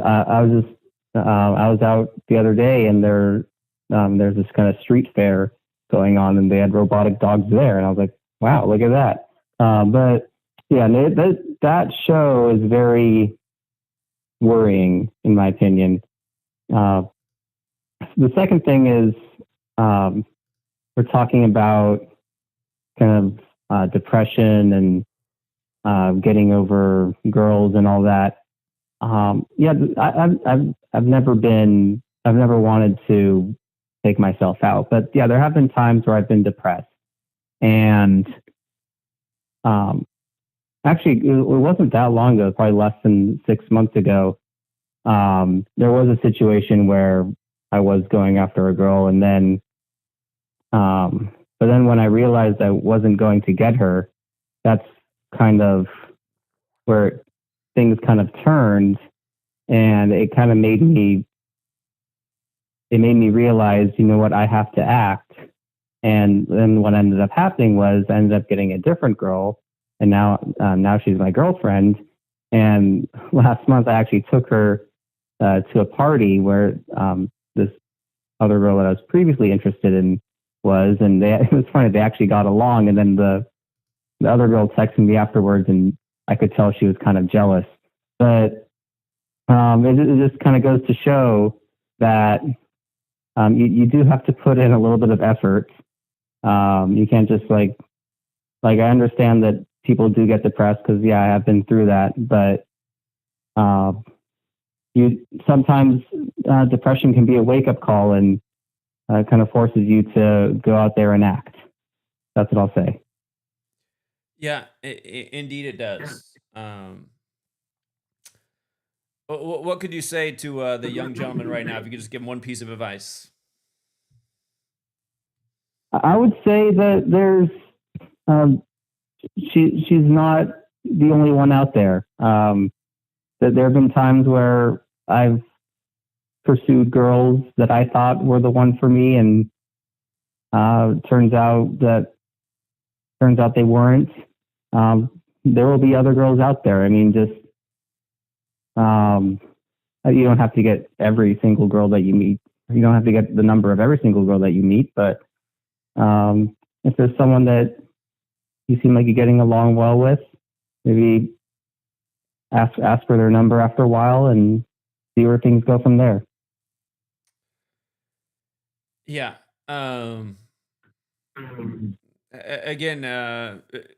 I was out the other day and there's this kind of street fair going on and they had robotic dogs there and I was like, wow, look at that. But yeah, that show is very worrying in my opinion. The second thing is we're talking about kind of depression and getting over girls and all that. Yeah, I've never wanted to take myself out, but yeah, there have been times where I've been depressed, and actually, it wasn't that long ago, probably less than 6 months ago. There was a situation where I was going after a girl, and then, but then when I realized I wasn't going to get her, that's kind of where things kind of turned, and it kind of made me realize, you know what, I have to act. And then what ended up happening was I ended up getting a different girl, and now she's my girlfriend. And last month I actually took her to a party where this other girl that I was previously interested in was, and it was funny, they actually got along. And then the other girl texted me afterwards, and I could tell she was kind of jealous. But it just kind of goes to show that you do have to put in a little bit of effort. You can't just like I understand that people do get depressed because yeah, I have been through that, but you sometimes depression can be a wake up call and kind of forces you to go out there and act. That's what I'll say. Yeah, indeed it does. What could you say to the young gentleman right now if you could just give him one piece of advice? I would say that there's she's not the only one out there. That there have been times where I've pursued girls that I thought were the one for me, and turns out they weren't. There will be other girls out there. I mean, just you don't have to get every single girl that you meet. You don't have to get the number of every single girl that you meet, but if there's someone that you seem like you're getting along well with, maybe ask for their number after a while and see where things go from there. Yeah. Again,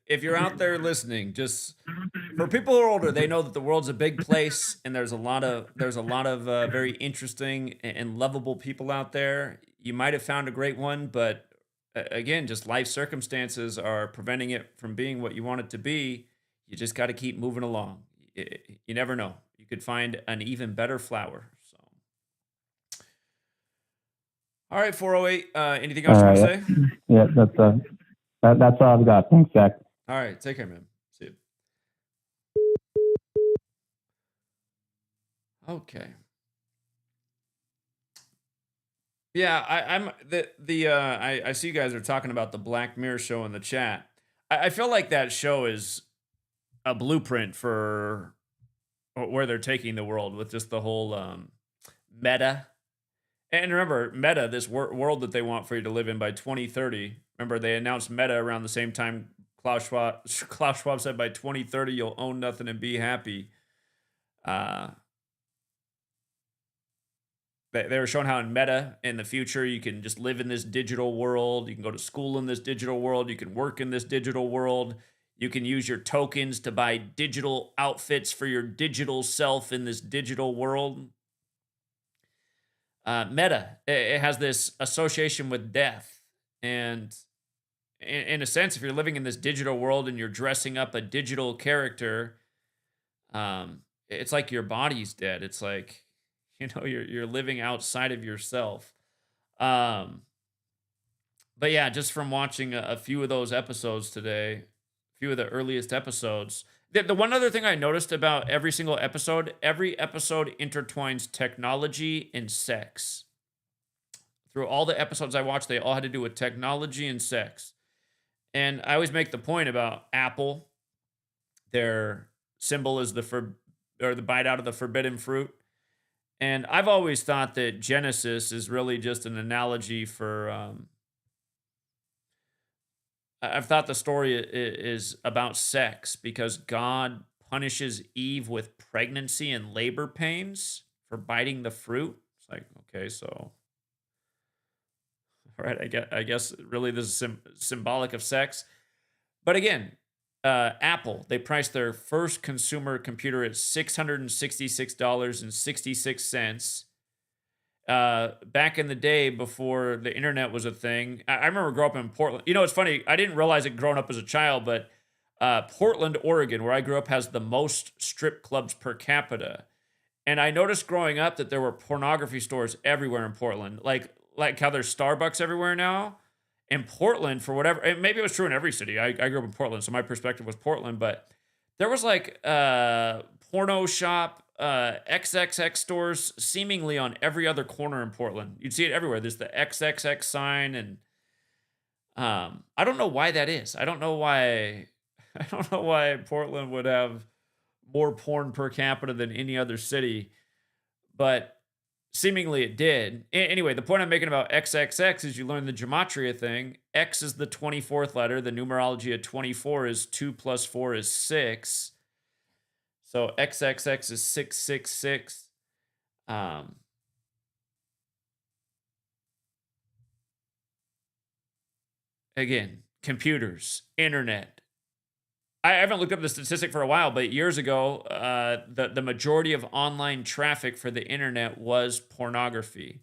if you're out there listening, just for people who are older, they know that the world's a big place, and there's a lot of very interesting and lovable people out there. You might have found a great one, but again, just life circumstances are preventing it from being what you want it to be. You just got to keep moving along. You never know. You could find an even better flower. So, all right, 408. Anything else you want to say? Yeah, that's all I've got. Thanks, Zach. All right, take care, man. See you. Okay. Yeah, I see you guys are talking about the Black Mirror show in the chat. I feel like that show is a blueprint for where they're taking the world with just the whole meta. And remember, Meta, this world that they want for you to live in by 2030. Remember, they announced Meta around the same time Klaus Schwab said by 2030 you'll own nothing and be happy. They were showing how in Meta in the future you can just live in this digital world. You can go to school in this digital world. You can work in this digital world. You can use your tokens to buy digital outfits for your digital self in this digital world. Meta. It has this association with death, and in a sense, if you're living in this digital world and you're dressing up a digital character, it's like your body's dead. It's like, you're living outside of yourself. Um, but yeah, just from watching a few of those episodes today, a few of the earliest episodes. The one other thing I noticed about every episode intertwines technology and sex. Through all the episodes I watched, they all had to do with technology and sex. And I always make the point about Apple. Their symbol is the bite out of the forbidden fruit. And I've always thought that Genesis is really just an analogy for. I've thought the story is about sex because God punishes Eve with pregnancy and labor pains for biting the fruit. It's like, okay, so all right, I guess really this is symbolic of sex. But again, Apple, they priced their first consumer computer at $666.66. Back in the day before the internet was a thing, I remember growing up in Portland. It's funny. I didn't realize it growing up as a child, but Portland, Oregon, where I grew up, has the most strip clubs per capita. And I noticed growing up that there were pornography stores everywhere in Portland, like how there's Starbucks everywhere now. In Portland, for whatever, and maybe it was true in every city. I grew up in Portland, so my perspective was Portland, but there was like porno shop, XXX stores seemingly on every other corner in Portland. You'd see it everywhere. There's the XXX sign, and I don't know why that is. I don't know why. I don't know why Portland would have more porn per capita than any other city, but seemingly it did. Anyway, the point I'm making about XXX is you learn the gematria thing. X is the 24th letter. The numerology of 24 is 2 plus 4 is 6. So XXX is 666. Again, computers, internet. I haven't looked up the statistic for a while, but years ago, the majority of online traffic for the internet was pornography.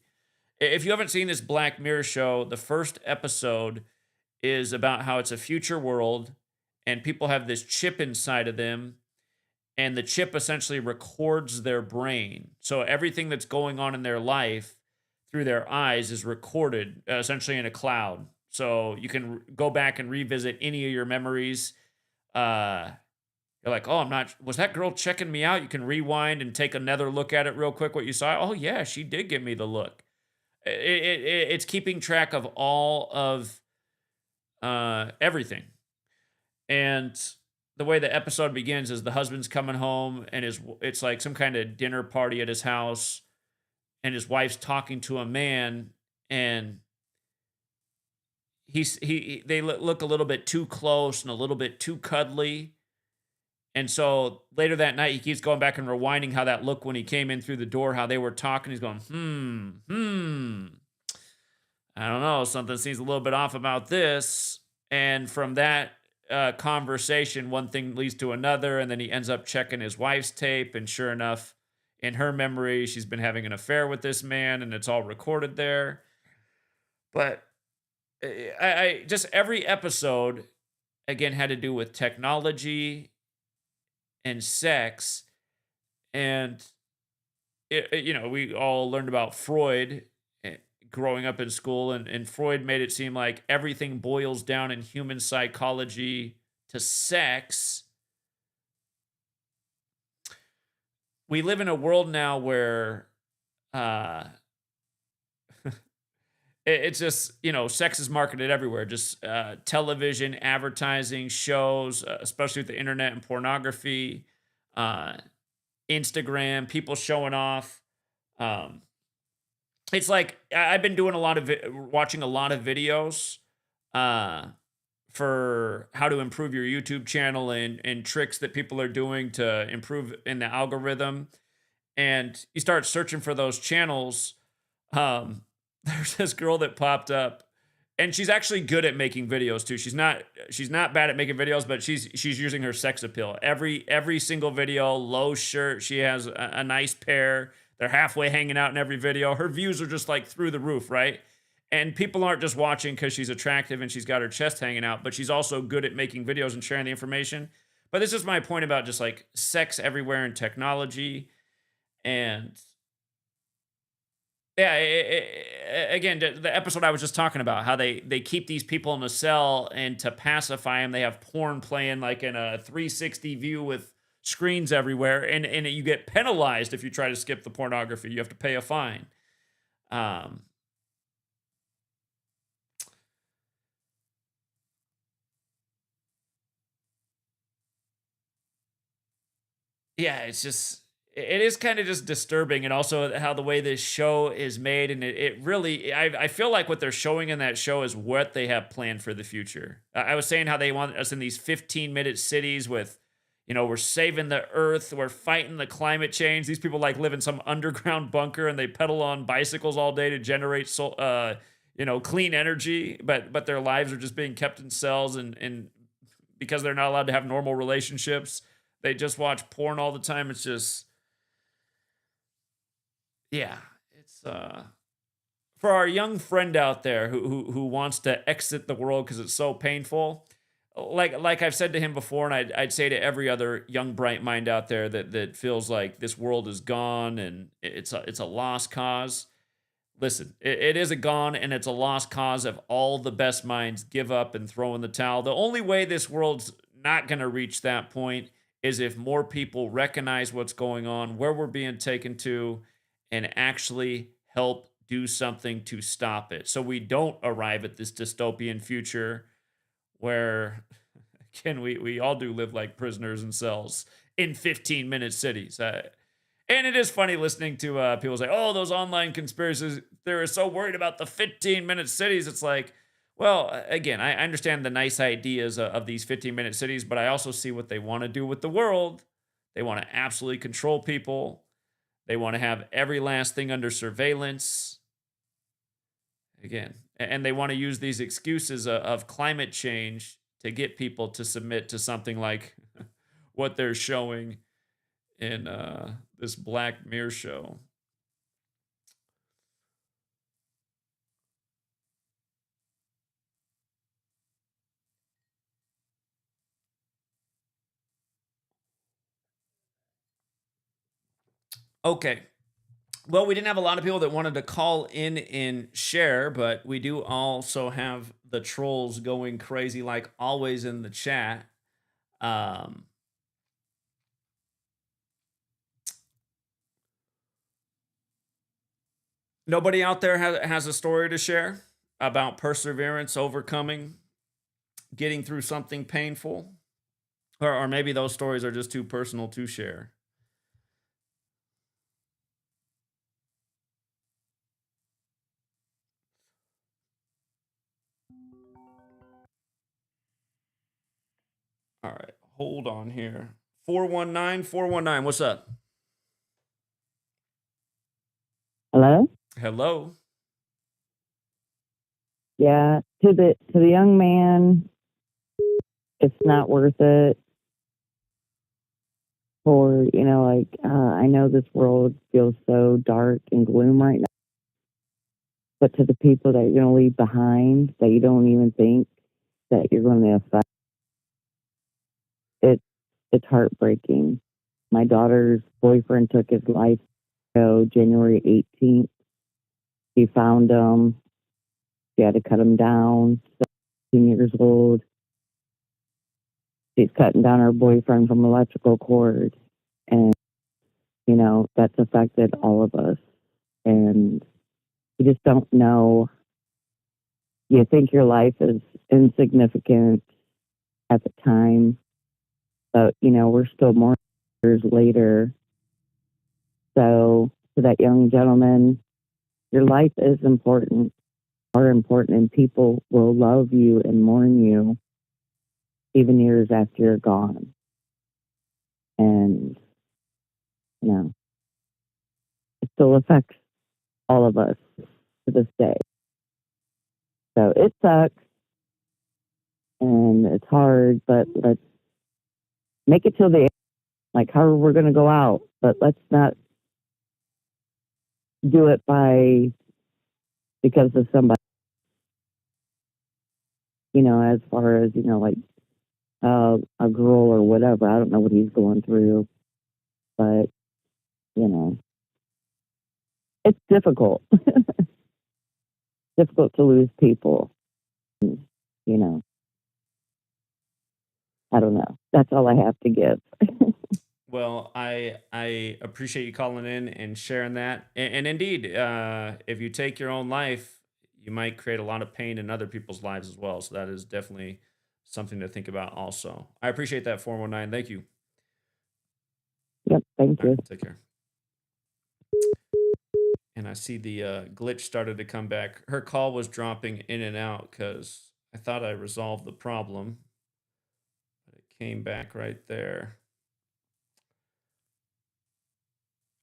If you haven't seen this Black Mirror show, the first episode is about how it's a future world and people have this chip inside of them, and the chip essentially records their brain. So everything that's going on in their life through their eyes is recorded essentially in a cloud. So you can go back and revisit any of your memories. You're like, oh, was that girl checking me out? You can rewind and take another look at it real quick, what you saw. Oh, yeah, she did give me the look. It's keeping track of all of everything. And the way the episode begins is the husband's coming home and it's like some kind of dinner party at his house, and his wife's talking to a man, and they look a little bit too close and a little bit too cuddly. And so later that night, he keeps going back and rewinding how that looked when he came in through the door, how they were talking. He's going, I don't know, something seems a little bit off about this. And from that conversation, one thing leads to another, and then he ends up checking his wife's tape, and sure enough, in her memory, she's been having an affair with this man, and it's all recorded there. But I just every episode again had to do with technology and sex, and we all learned about Freud growing up in school, and Freud made it seem like everything boils down in human psychology to sex. We live in a world now where it's just, sex is marketed everywhere. Just television, advertising, shows, especially with the internet and pornography, Instagram, people showing off. It's like I've been doing watching a lot of videos for how to improve your YouTube channel and tricks that people are doing to improve in the algorithm. And you start searching for those channels. There's this girl that popped up, and she's actually good at making videos too. She's not bad at making videos, but she's using her sex appeal. Every single video, low shirt, she has a nice pair, They're halfway hanging out in every video. Her views are just like through the roof, right? And people aren't just watching because she's attractive and she's got her chest hanging out, but she's also good at making videos and sharing the information. But this is my point about just like sex everywhere and technology. And yeah, again, the episode I was just talking about, how they keep these people in a cell, and to pacify them, they have porn playing like in a 360 view with screens everywhere, and you get penalized if you try to skip the pornography. You have to pay a fine. Um, yeah, it is kind of just disturbing, and also how the way this show is made, and it really, I feel like what they're showing in that show is what they have planned for the future. I was saying how they want us in these 15-minute cities with, we're saving the earth, we're fighting the climate change. These people like live in some underground bunker and they pedal on bicycles all day to generate clean energy, but their lives are just being kept in cells, and because they're not allowed to have normal relationships, they just watch porn all the time. It's just, yeah, it's for our young friend out there who wants to exit the world because it's so painful. Like I've said to him before, and I'd say to every other young bright mind out there that feels like this world is gone and it's a lost cause. Listen, it is a gone and it's a lost cause if all the best minds give up and throw in the towel. The only way this world's not going to reach that point is if more people recognize what's going on, where we're being taken to, and actually help do something to stop it. So we don't arrive at this dystopian future where, again, we all do live like prisoners in cells in 15-minute cities. And it is funny listening to people say, oh, those online conspiracies, they're so worried about the 15-minute cities. It's like, well, again, I understand the nice ideas of these 15-minute cities, but I also see what they want to do with the world. They want to absolutely control people. They want to have every last thing under surveillance. Again, and they want to use these excuses of climate change to get people to submit to something like what they're showing in this Black Mirror show. Okay. Well, we didn't have a lot of people that wanted to call in and share, but we do also have the trolls going crazy like always in the chat. Um, Nobody out there has a story to share about perseverance, overcoming, getting through something painful, or maybe those stories are just too personal to share. All right, hold on here. 419-419. What's up? Hello? Hello. Yeah, to the young man, it's not worth it for, I know this world feels so dark and gloom right now, but to the people that you're going to leave behind that you don't even think that you're going to affect, it's heartbreaking. My daughter's boyfriend took his life January 18th. He found him. She had to cut him down. 17 years old. She's cutting down her boyfriend from electrical cord. And, that's affected all of us. And you just don't know. You think your life is insignificant at the time, but, we're still more years later. So to that young gentleman, your life is important, are important, and people will love you and mourn you even years after you're gone. And, it still affects all of us to this day. So it sucks and it's hard, but let's make it till the end. Like, however we're going to go out, but let's not do it because of somebody, as far as, like a girl or whatever. I don't know what he's going through, but, you know, it's difficult. Difficult to lose people, you know. I don't know. That's all I have to give. Well, I appreciate you calling in and sharing that. And indeed, if you take your own life, you might create a lot of pain in other people's lives as well. So that is definitely something to think about also. I appreciate that 419. Thank you. Yep. Thank All right, you. take care. And I see the glitch started to come back. Her call was dropping in and out because I thought I resolved the problem, but it came back right there.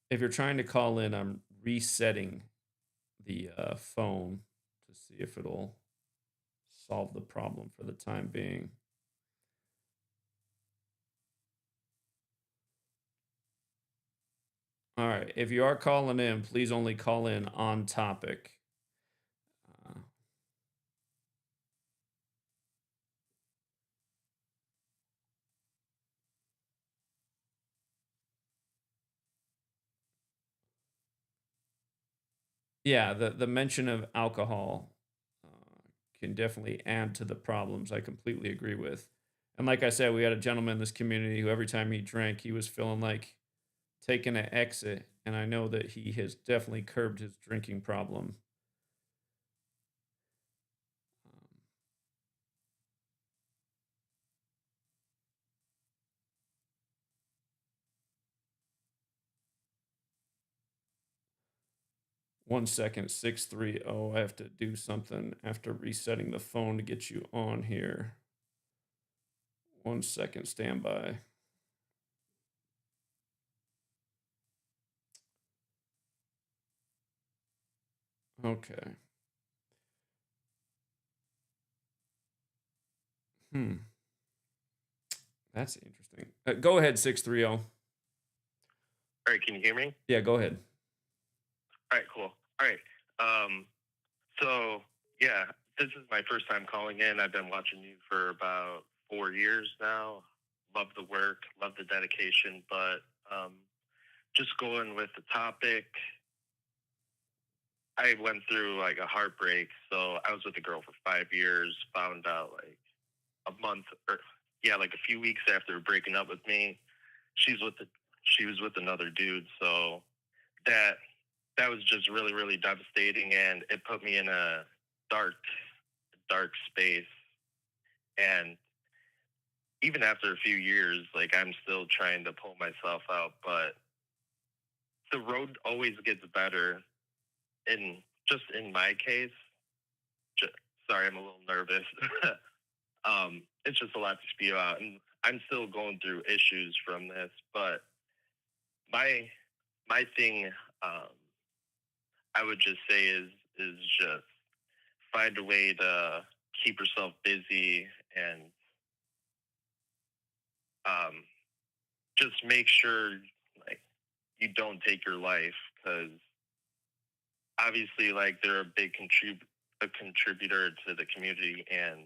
If you're trying to call in, I'm resetting the phone to see if it'll solve the problem for the time being. All right. If you are calling in, please only call in on topic. Yeah, the mention of alcohol can definitely add to the problems. I completely agree with. And like I said, we had a gentleman in this community who every time he drank, he was feeling like taking an exit. And I know that he has definitely curbed his drinking problem. 1 second, 630. I have to do something after resetting the phone to get you on here. 1 second, stand by. Okay. That's interesting. Go ahead, 630. All right, can you hear me? Yeah, go ahead. All right, cool. All right. So yeah, this is my first time calling in. I've been watching you for about 4 years now. Love the work, love the dedication, but just going with the topic, I went through like a heartbreak. So I was with a girl for 5 years, found out like like a few weeks after breaking up with me, she was with another dude. So that was just really, really devastating, and it put me in a dark space. And even after a few years, like I'm still trying to pull myself out, but the road always gets better. In my case, sorry, I'm a little nervous. It's just a lot to spew out, and I'm still going through issues from this. But my thing, I would just say is just find a way to keep yourself busy and just make sure like you don't take your life, because obviously like they're a big contributor to the community, and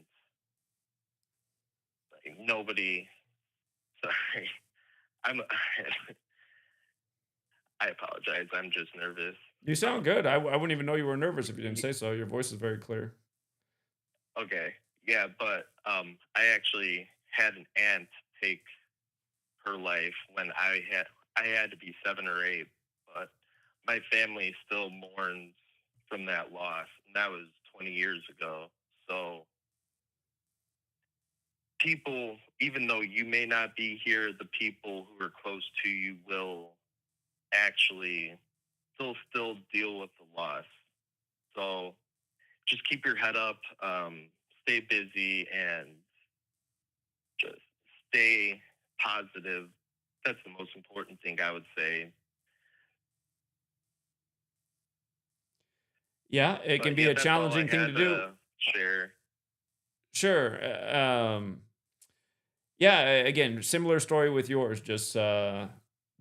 like nobody. Sorry, I'm. I apologize. I'm just nervous. You sound good. I wouldn't even know you were nervous if you didn't say so. Your voice is very clear. Okay, yeah, but I actually had an aunt take her life when I had to be 7 or 8, but my family still mourns from that loss, and that was 20 years ago. So people, even though you may not be here, the people who are close to you will actually still deal with the loss. So just keep your head up, stay busy, and just stay positive. That's the most important thing I would say. Yeah, it can be a That's all I challenging thing to had do. share. Sure. Yeah, again, similar story with yours, just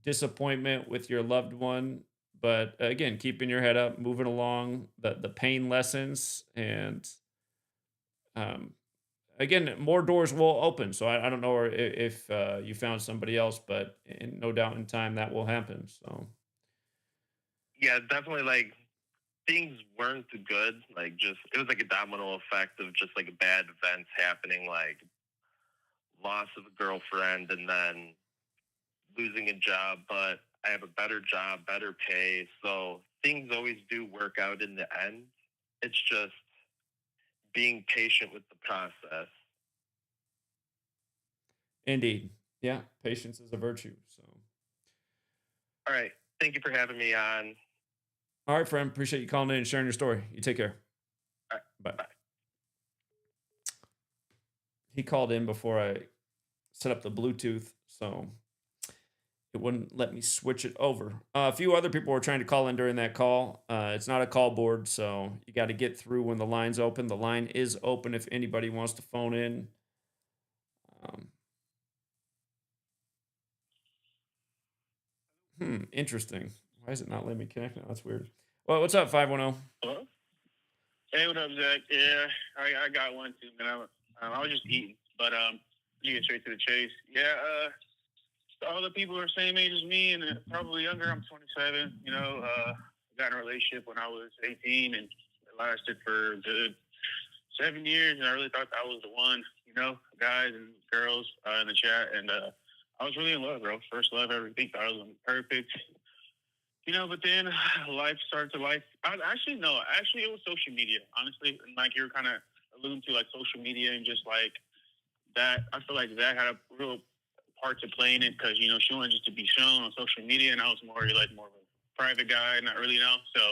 disappointment with your loved one, but again, keeping your head up, moving along, the pain lessens, and um, again, more doors will open. So I don't know if you found somebody else, but no doubt in time that will happen. So Yeah, definitely. Like things weren't good. Like just it was like a domino effect of just like bad events happening, like loss of a girlfriend, and then losing a job. But I have a better job, better pay, so things always do work out in the end. It's just being patient with the process. indeed, yeah, patience is a virtue. So All right. Thank you for having me on. all right, friend, appreciate you calling in and sharing your story. You take care. All right. Bye. Bye. He called in before I set up the Bluetooth, so it wouldn't let me switch it over. A few other people were trying to call in during that call. It's not a call board, so you got to get through when the line's open. The line is open if anybody wants to phone in. Um, Interesting. Why is it not letting me connect now? That's weird. Well, what's up, 510? Hello? Hey, what up, Zach? Yeah, I got one too, man. I was just eating, but you get straight to the chase. Yeah, so all the people are same age as me and probably younger. I'm 27. Got in a relationship when I was 18, and it lasted for a good 7 years. And I really thought that was the one. Guys and girls in the chat, and I was really in love, bro. First love ever. Think that I was perfect. But then life started to life. Actually, no. Actually, it was social media, honestly. And like you were kind of alluding to, like social media and just like that. I feel like that had a real part to play in it because, she wanted just to be shown on social media. And I was more of a private guy, not really, So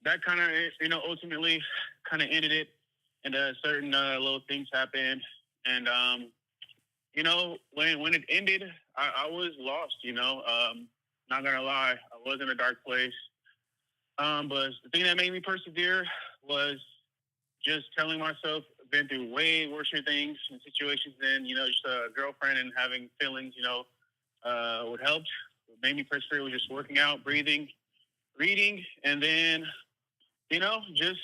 that kind of, ultimately kind of ended it. And certain little things happened. And, when it ended, I was lost, not gonna lie, I was in a dark place. But the thing that made me persevere was just telling myself I've been through way worse things and situations than, just a girlfriend and having feelings, what helped. What made me persevere was just working out, breathing, reading, and then, just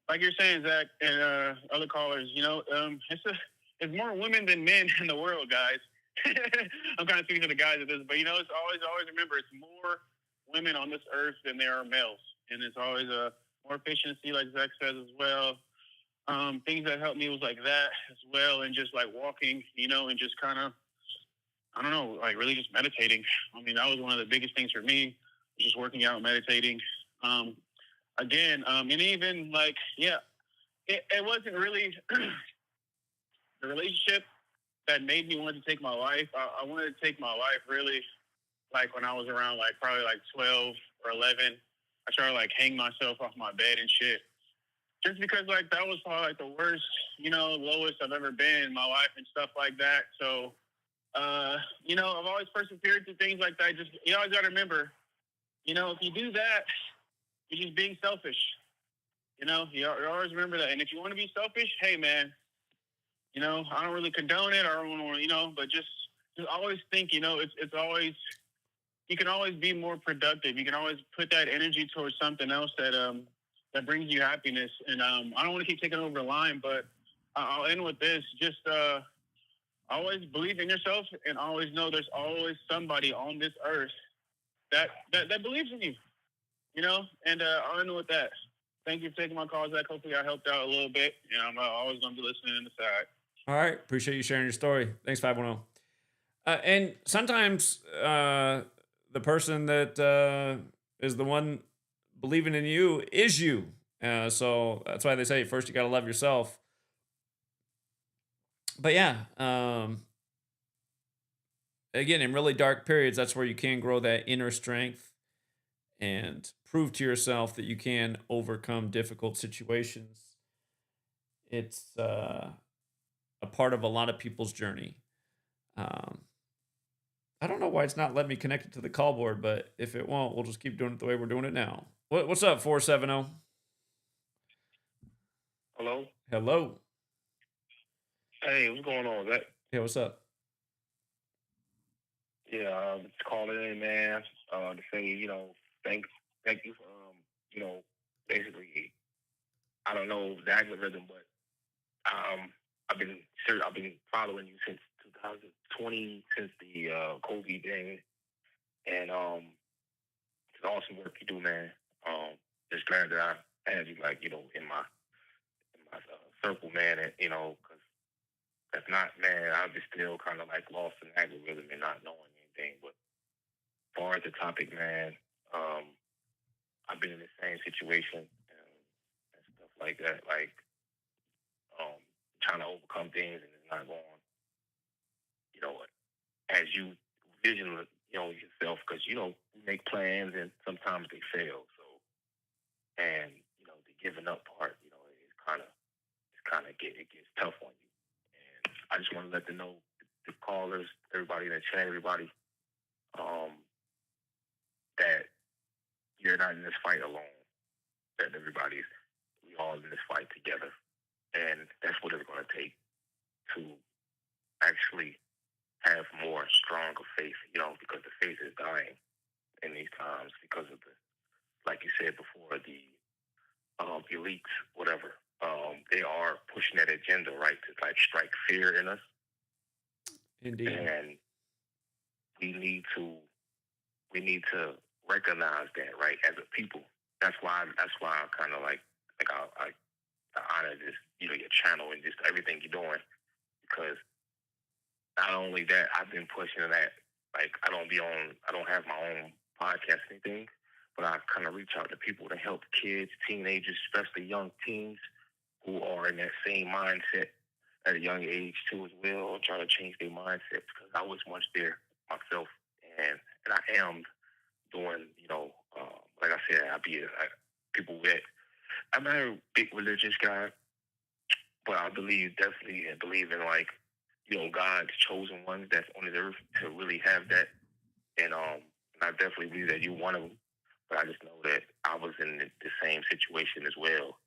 like you're saying, Zach, and other callers, it's more women than men in the world, guys. I'm kind of speaking to the guys at this, but it's always remember it's more women on this earth than there are males, and it's always a more efficiency, like Zach says as well. Things that helped me was like that as well, and just like walking, and just kind of, I don't know, like really just meditating. I mean, that was one of the biggest things for me, just working out, meditating. And even like, yeah, it wasn't really the relationship that made me want to take my life. I wanted to take my life really like when I was around like probably like 12 or 11. I started like hanging myself off my bed and shit. Just because like that was probably like the worst, lowest I've ever been in my life and stuff like that. So, I've always persevered through things like that. Just, you always got to remember, if you do that, you're just being selfish. You always remember that. And if you want to be selfish, hey, man, I don't really condone it. I don't want to, but just always think, it's always, you can always be more productive. You can always put that energy towards something else that brings you happiness. And I don't want to keep taking over the line, but I'll end with this. Just always believe in yourself and always know there's always somebody on this earth that believes in you, and I'll end with that. Thank you for taking my call, Zach. Hopefully I helped out a little bit, and I'm always going to be listening on the side. All right. Appreciate you sharing your story. Thanks, 510. And sometimes the person that is the one believing in you is you. So that's why they say first you got to love yourself. But yeah, again, in really dark periods, that's where you can grow that inner strength and prove to yourself that you can overcome difficult situations. It's a part of a lot of people's journey. I don't know why it's not letting me connect it to the call board, but if it won't, we'll just keep doing it the way we're doing it now. What's up, 470? Hello? Hello. Hey, what's going on, Zach? Yeah, what's up? Yeah, just calling in, man, to say, thank you for basically, I don't know the algorithm, but I've been following you since 2020, since the COVID thing, and it's awesome work you do, man. Just glad that I had you in my circle, man, and because if not, man, I'll be still kind of like lost in the algorithm and not knowing anything. But as far as the topic, man, I've been in the same situation and stuff like that, like um, trying to overcome things and it's not going, you know, as you vision, yourself, because we make plans and sometimes they fail. So, and the giving up part, it gets tough on you. And I just want to let them know, the callers, everybody in the chat, everybody, that you're not in this fight alone. That we all in this fight together, and that's what it's going to take to actually have more stronger faith. Because the faith is dying in these times because of like you said before, the elites, whatever. They are pushing that agenda, right, to like strike fear in us, Indeed. and we need to recognize that, right, as a people. That's why I kind of like I honor this, your channel and just everything you're doing, because not only that, I've been pushing that. Like I don't have my own podcast or anything, but I kind of reach out to people to help kids, teenagers, especially young teens who are in that same mindset at a young age too as well, trying to change their mindset, because I was once there myself, and I am doing, like I said, people with. I'm not a big religious guy, but I definitely believe in like, God's chosen ones that's on the earth to really have that, and I definitely believe that you're one of them. But I just know that I was in the same situation as well.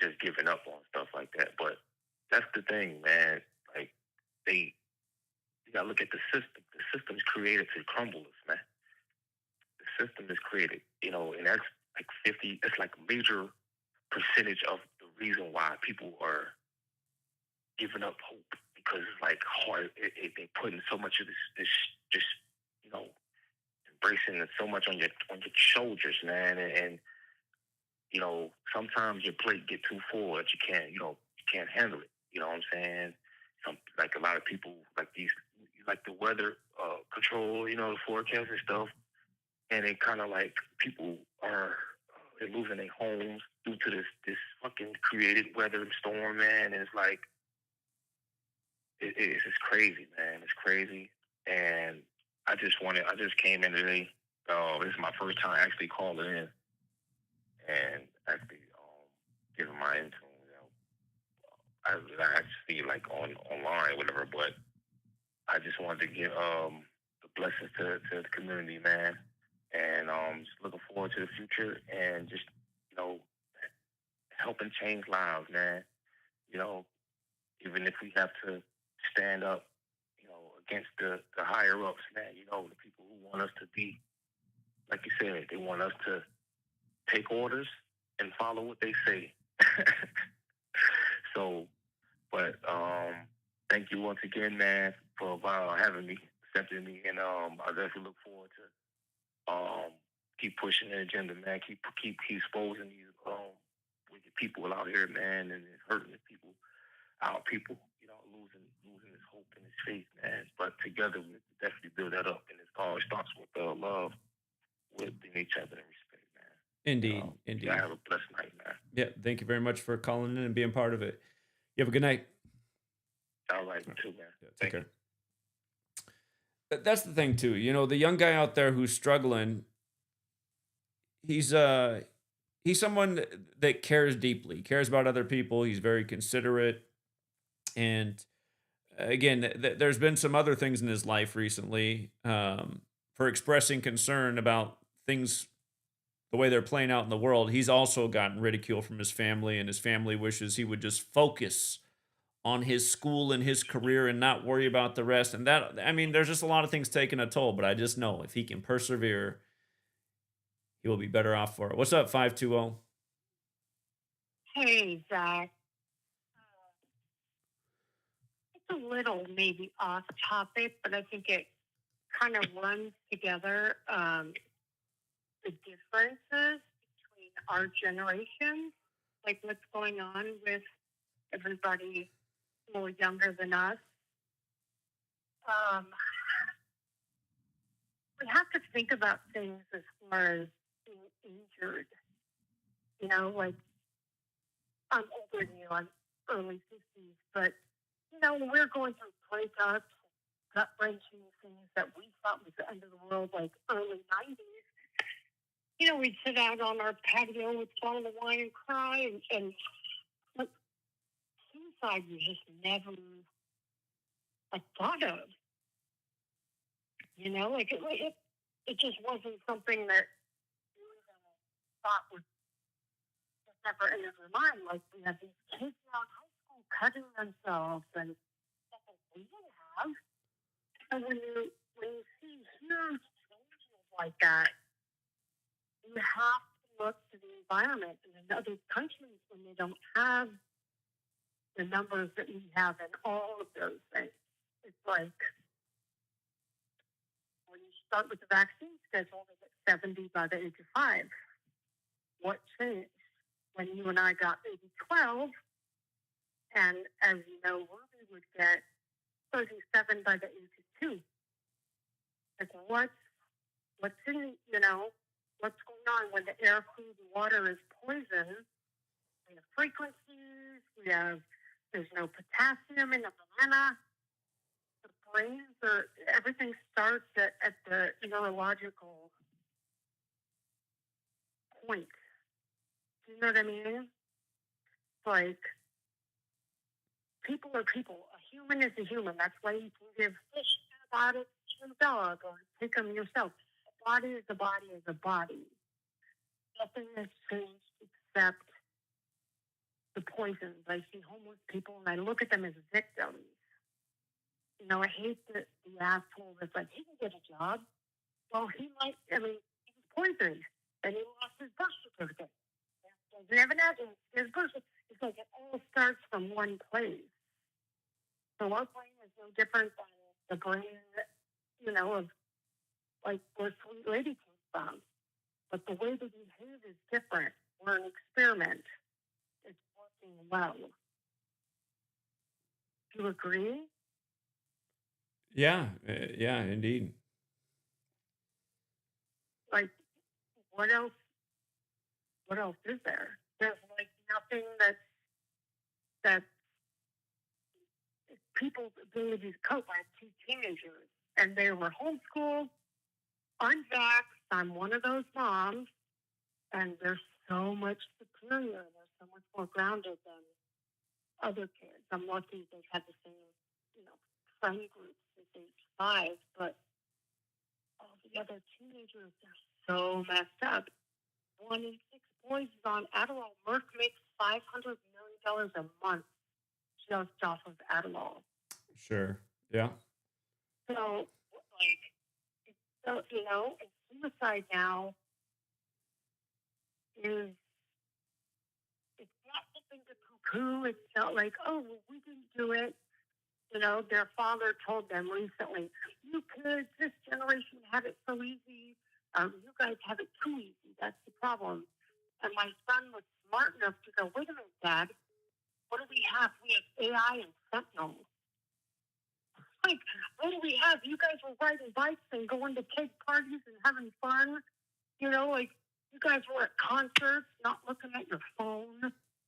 Just giving up on stuff like that. But that's the thing, man. Like you gotta look at the system. The system's created to crumble us, man. The system is created, and that's like 50. It's like a major percentage of the reason why people are giving up hope, because it's like hard. They putting so much of this just embracing it so much on your shoulders, man, and sometimes your plate get too full that you can't handle it. You know what I'm saying? Like a lot of people, like the weather control, the forecast and stuff, and it kind of like people are they're losing their homes due to this fucking created weather storm, man. And it's like it's just crazy, man. It's crazy, and I just came in today. This is my first time actually calling in and actually giving my intune. I actually like online, whatever. But I just wanted to give the blessings to the community, man, and just looking forward to the future and just helping change lives, man. Even if we have to stand up, against the higher ups, man. The people who want us to be, like you said, they want us to take orders and follow what they say. So, but thank you once again, man, for having me, accepting me, and I definitely look forward to keep pushing the agenda, man. Keep exposing these wicked people out here, man, and hurting the people, our people, losing this hope and this faith, man. But together we definitely build that up, and it always starts with love, with each other and respect, man. Indeed. Indeed. Have a blessed night, man. Yeah. Thank you very much for calling in and being part of it. You have a good night. All right, too, man. Yeah, take care. That's the thing too. The young guy out there who's struggling, he's someone that cares deeply, cares about other people. He's very considerate. And again, there's been some other things in his life recently for expressing concern about things, the way they're playing out in the world. He's also gotten ridicule from his family, and his family wishes he would just focus on his school and his career and not worry about the rest. And that, I mean, there's just a lot of things taking a toll, but I just know if he can persevere, he will be better off for it. What's up, 520? Hey, Zach. It's a little maybe off topic, but I think it kind of runs together the differences between our generation, like what's going on with everybody more younger than us. We have to think about things as far as being injured. You know, like I'm older than you, I'm early 50s, but you know, when we're going through breakups, gut wrenching things that we thought was the end of the world, like early 90s, you know, we'd sit out on our patio with a bottle of wine and cry, and like, suicide was just never like thought of. You know, like it just wasn't something that you even thought was just never entered your mind. Like we had these kids out in high school cutting themselves and stuff that we didn't have. And when you see huge changes like that, you have to look to the environment. And in other countries, when they don't have the numbers that we have in all of those things, it's like when you start with the vaccine schedule, they get 70 by the age of 5. What changed? When you and I got maybe 12, and as you know, Ruby would get 37 by the age of 2. Like what's in, you know, what's going on when the air, food, and water is poison? We have frequencies, there's no potassium in the banana. The brains everything starts at the neurological point. Do you know what I mean? Like, people are people. A human is a human. That's why you can give fish antibiotics to a dog or take them yourself. A body is a body is a body. Nothing has changed except the poisons. I see homeless people and I look at them as victims. You know, I hate the asshole that's like, he can get a job. Well, he might, I mean, he was poisoned and he lost his birth certificate. Doesn't have an address. His birth certificate. It's like it all starts from one place. So our brain is no different than the brain, you know, of like where Sweet Lady came from. But the way they behave is different. We're an experiment. It's working well. Do you agree? Yeah, yeah, indeed. Like, what else is there? There's like nothing that people's ability to cope. I have 2 teenagers, and they were homeschooled, unvaxxed. I'm one of those moms, and they're so much superior. They're so much more grounded than other kids. I'm lucky they've had the same, you know, friend group since age 5, but all the other teenagers, they're so messed up. 1 in 6 boys is on Adderall. Merck makes $500 million a month just off of Adderall. Sure. Yeah. So, like, so, you know, suicide now is, it's not something to poo-poo. It's not like, oh, well, we didn't do it. You know, their father told them recently, you kids, this generation had it so easy. You guys have it too easy. That's the problem. And my son was smart enough to go, wait a minute, Dad, what do we have? We have AI and Sentinel. Like, what do we have? You guys were riding bikes and going to cake parties and having fun. You know, like, you guys were at concerts, not looking at your phone,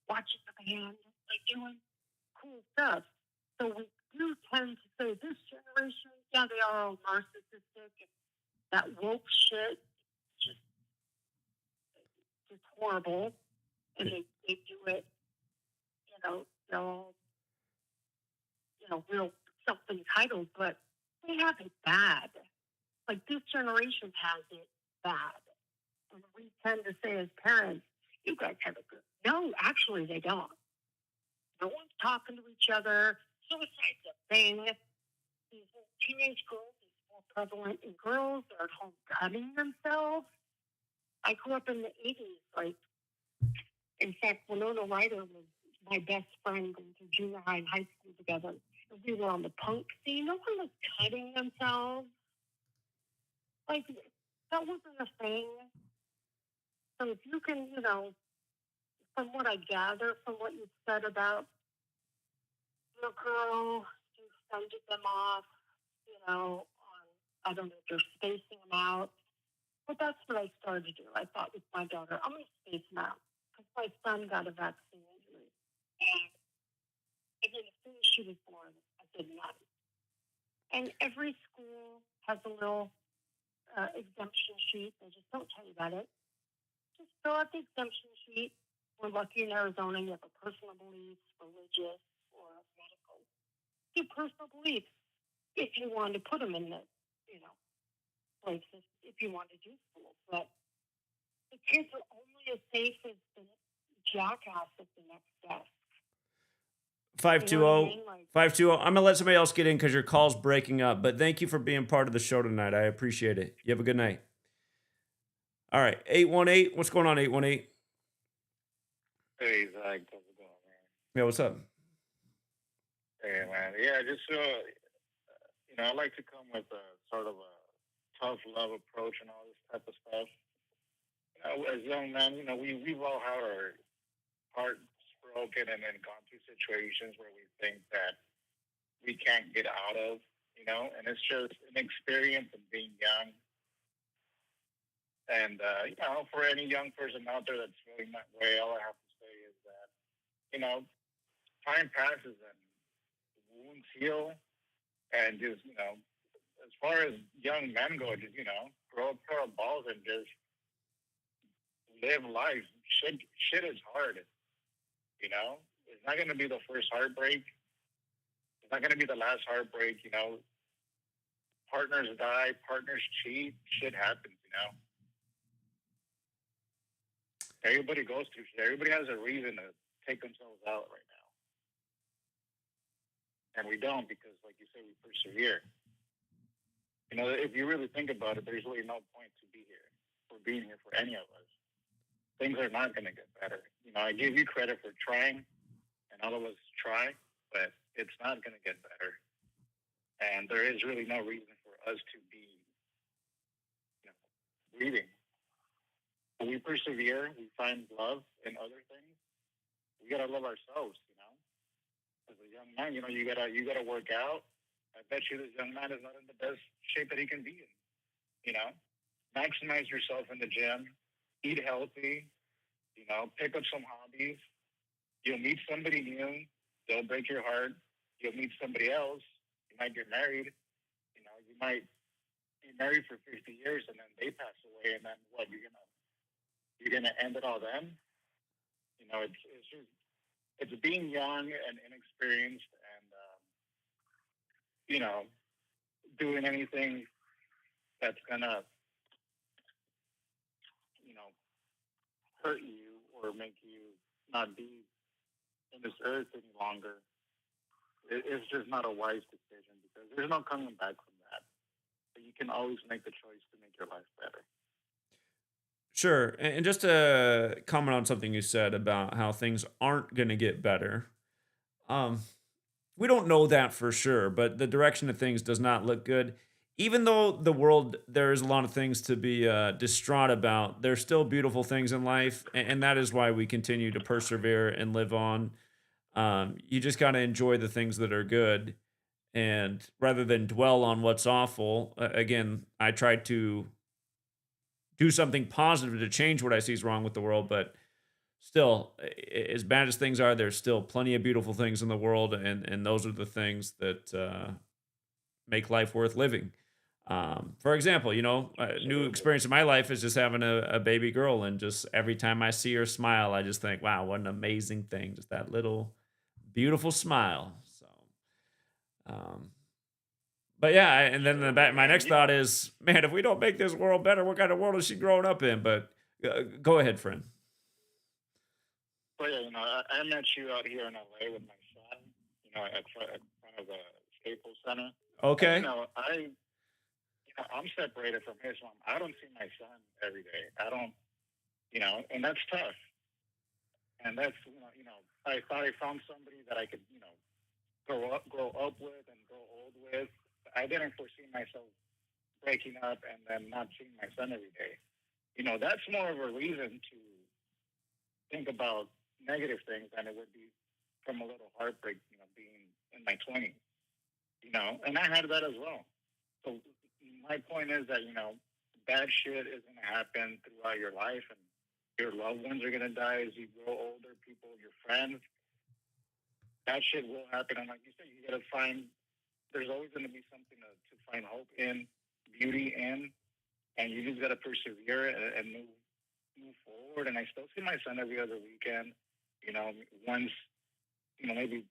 watching the band, like doing cool stuff. So we do tend to say this generation, yeah, they are all narcissistic. That woke shit, just horrible. And they do it, you know, they're all, you know, real self-entitled, but they have it bad. Like, this generation has it bad. And we tend to say as parents, you guys have it good. No, actually, they don't. No one's talking to each other. Suicide's a thing. These teenage girls is more prevalent in girls. They're at home cutting themselves. I grew up in the 80s. Like, in fact, Winona Ryder was my best friend going through junior high and high school together. We were on the punk scene. No one was cutting themselves. Like, that wasn't a thing. So if you can, from what I gather from what you said about your girl, you sended them off, on, I don't know if you're spacing them out. But that's what I started to do. I thought with my daughter, I'm going to space them out. Because my son got a vaccine injury. And then as soon as she was born, I did none. And every school has a little exemption sheet. They just don't tell you about it. Just fill out the exemption sheet. We're lucky in Arizona, you have a personal belief, religious, or medical. Your personal beliefs, if you want to put them in the, places, if you want to do school. But the kids are only as safe as the jackass at the next desk. 520, 520. I'm going to let somebody else get in because your call's breaking up. But thank you for being part of the show tonight. I appreciate it. You have a good night. All right, 818. What's going on, 818? Hey, Zach. How's it going, man? Yeah, what's up? Hey, man. Yeah, just, I like to come with a sort of a tough love approach and all this type of stuff. As young men, we've all had our hearts broken and then gone through situations where we think that we can't get out of, and it's just an experience of being young. And, for any young person out there that's feeling that way, all I have to say is that, time passes and wounds heal. And just, as far as young men go, just, grow a pair of balls and just live life. Shit is hard. It's not going to be the first heartbreak. It's not going to be the last heartbreak. Partners die, partners cheat. Shit happens. Everybody goes through shit. Everybody has a reason to take themselves out right now. And we don't because, like you said, we persevere. If you really think about it, there's really no point to be here, for being here for any of us. Things are not going to get better. I give you credit for trying, and all of us try, but it's not going to get better. And there is really no reason for us to be, breathing. We persevere, we find love in other things. We gotta love ourselves, As a young man, you gotta work out. I bet you this young man is not in the best shape that he can be in. Maximize yourself in the gym, eat healthy, pick up some hobbies. You'll meet somebody new, they'll break your heart. You'll meet somebody else, you might get married, you might be married for 50 years and then they pass away, and then what, you're gonna end it all then? It's being young and inexperienced and doing anything that's gonna hurt you or make you not be in this earth any longer. It's just not a wise decision because there's no coming back from that. But you can always make the choice to make your life better. Sure. And just to comment on something you said about how things aren't going to get better. We don't know that for sure, but the direction of things does not look good. Even though the world, there is a lot of things to be distraught about, there's still beautiful things in life. And that is why we continue to persevere and live on. You just got to enjoy the things that are good. And rather than dwell on what's awful, again, I try to do something positive to change what I see is wrong with the world. But still, as bad as things are, there's still plenty of beautiful things in the world. And those are the things that make life worth living. For example, a new experience in my life is just having a baby girl. And just every time I see her smile, I just think, wow, what an amazing thing. Just that little beautiful smile. So, but yeah, and then my next thought is, man, if we don't make this world better, what kind of world is she growing up in? But go ahead, friend. So yeah, I met you out here in LA with my son. At front of the Staples Center. Okay. And, I'm separated from his mom. I don't see my son every day. I don't, and that's tough. And that's, I thought I found somebody that I could, grow up with and grow old with. I didn't foresee myself breaking up and then not seeing my son every day. That's more of a reason to think about negative things than it would be from a little heartbreak, being in my 20s, and I had that as well. So my point is that, bad shit is going to happen throughout your life, and your loved ones are going to die as you grow older, people, your friends. That shit will happen. And like you said, you got to find, there's always going to be something to find hope in, beauty in, and you just got to persevere and move forward. And I still see my son every other weekend, once, maybe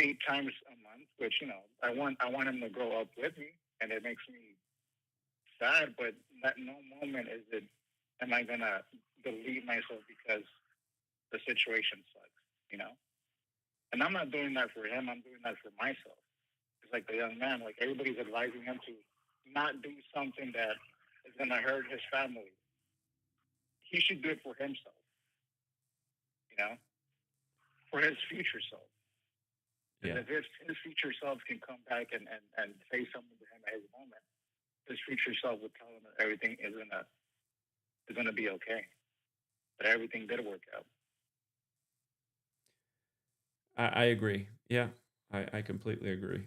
8 times a month, which, I want him to grow up with me, and it makes me sad, but at no moment am I going to believe myself because the situation sucks, And I'm not doing that for him. I'm doing that for myself. It's like the young man, like everybody's advising him to not do something that is going to hurt his family. He should do it for himself, for his future self. Yeah. And if his future self can come back and say something to him at his moment, his future self would tell him that everything is gonna be okay. That everything did work out. I agree. Yeah, I completely agree.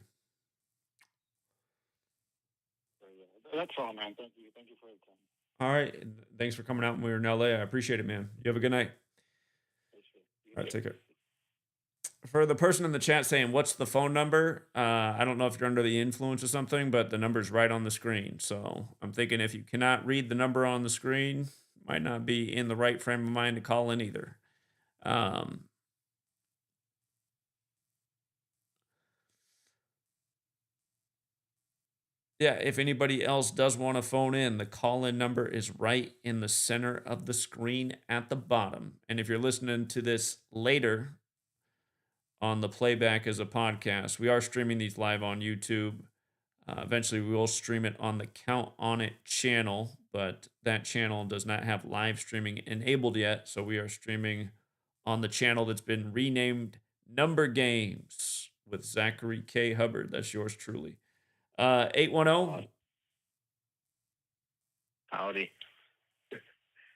So, yeah, that's all, man. Thank you. Thank you for your time. All right. Thanks for coming out when we were in LA. I appreciate it, man. You have a good night. All right, take care. For the person in the chat saying, what's the phone number? I don't know if you're under the influence or something, but the number's right on the screen. So I'm thinking if you cannot read the number on the screen, might not be in the right frame of mind to call in either. Yeah, if anybody else does want to phone in, the call-in number is right in the center of the screen at the bottom. And if you're listening to this later on the playback as a podcast, we are streaming these live on YouTube. Eventually, we will stream it on the Count On It channel, but that channel does not have live streaming enabled yet. So we are streaming on the channel that's been renamed Number Games with Zachary K. Hubbard. That's yours truly. 810. Howdy.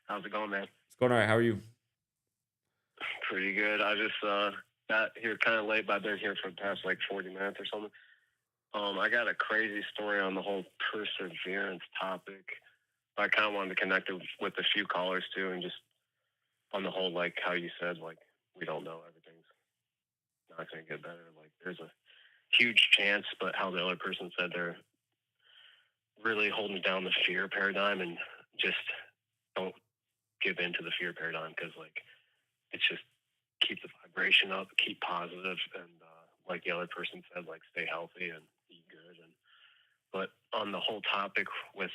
How's it going, man? It's going all right. How are you? Pretty good. I just got here kind of late, but I've been here for the past like 40 minutes or something. I got a crazy story on the whole perseverance topic. I kind of wanted to connect it with a few callers too, and just on the whole, like how you said, like we don't know, everything's not going to get better. Like there's a huge chance, but how the other person said they're really holding down the fear paradigm and just don't give in to the fear paradigm, because like it's just keep the vibration up, keep positive, and like the other person said, like stay healthy and eat good. But on the whole topic with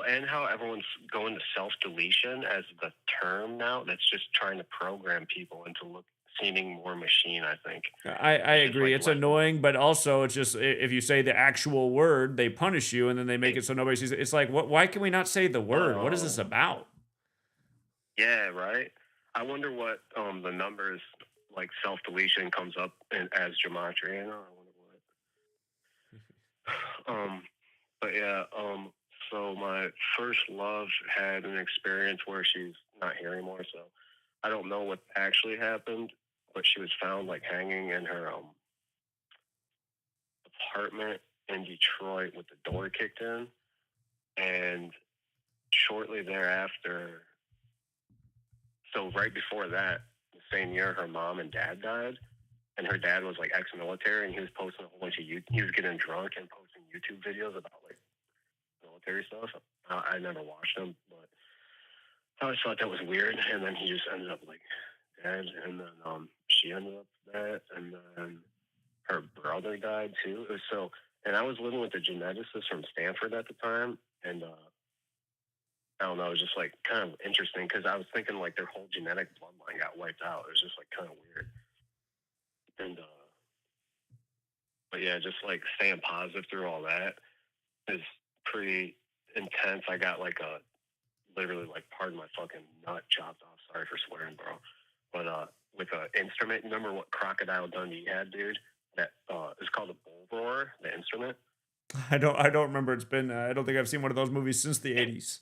and how everyone's going to self-deletion as the term now, that's just trying to program people into seeming more machine, I think. I agree. It's annoying, but also it's just, if you say the actual word, they punish you, and then they make it so nobody sees it. It's like, why can we not say the word? What is this about? Yeah, right. I wonder what the numbers, like self-deletion, comes up as gematria. I wonder what. But yeah, so my first love had an experience where she's not here anymore, so I don't know what actually happened, but she was found like hanging in her apartment in Detroit with the door kicked in, and shortly thereafter, so right before that, the same year, her mom and dad died, and her dad was like ex-military, and he was posting a whole bunch of he was getting drunk and posting YouTube videos about like military stuff. I never watched them, but I always thought that was weird. And then he just ended up like dead, and then she ended up dead, and then her brother died too. It was and I was living with a geneticist from Stanford at the time, and I don't know, it was just like kind of interesting because I was thinking like their whole genetic bloodline got wiped out. It was just like kind of weird. And but yeah, just like staying positive through all that is pretty intense. I got like a literally like pardon my fucking nut chopped off. Sorry for swearing, bro. But with an instrument, remember what Crocodile Dundee had, dude? That it's called a bull roar, the instrument. I don't remember. It's been I don't think I've seen one of those movies since the 80s.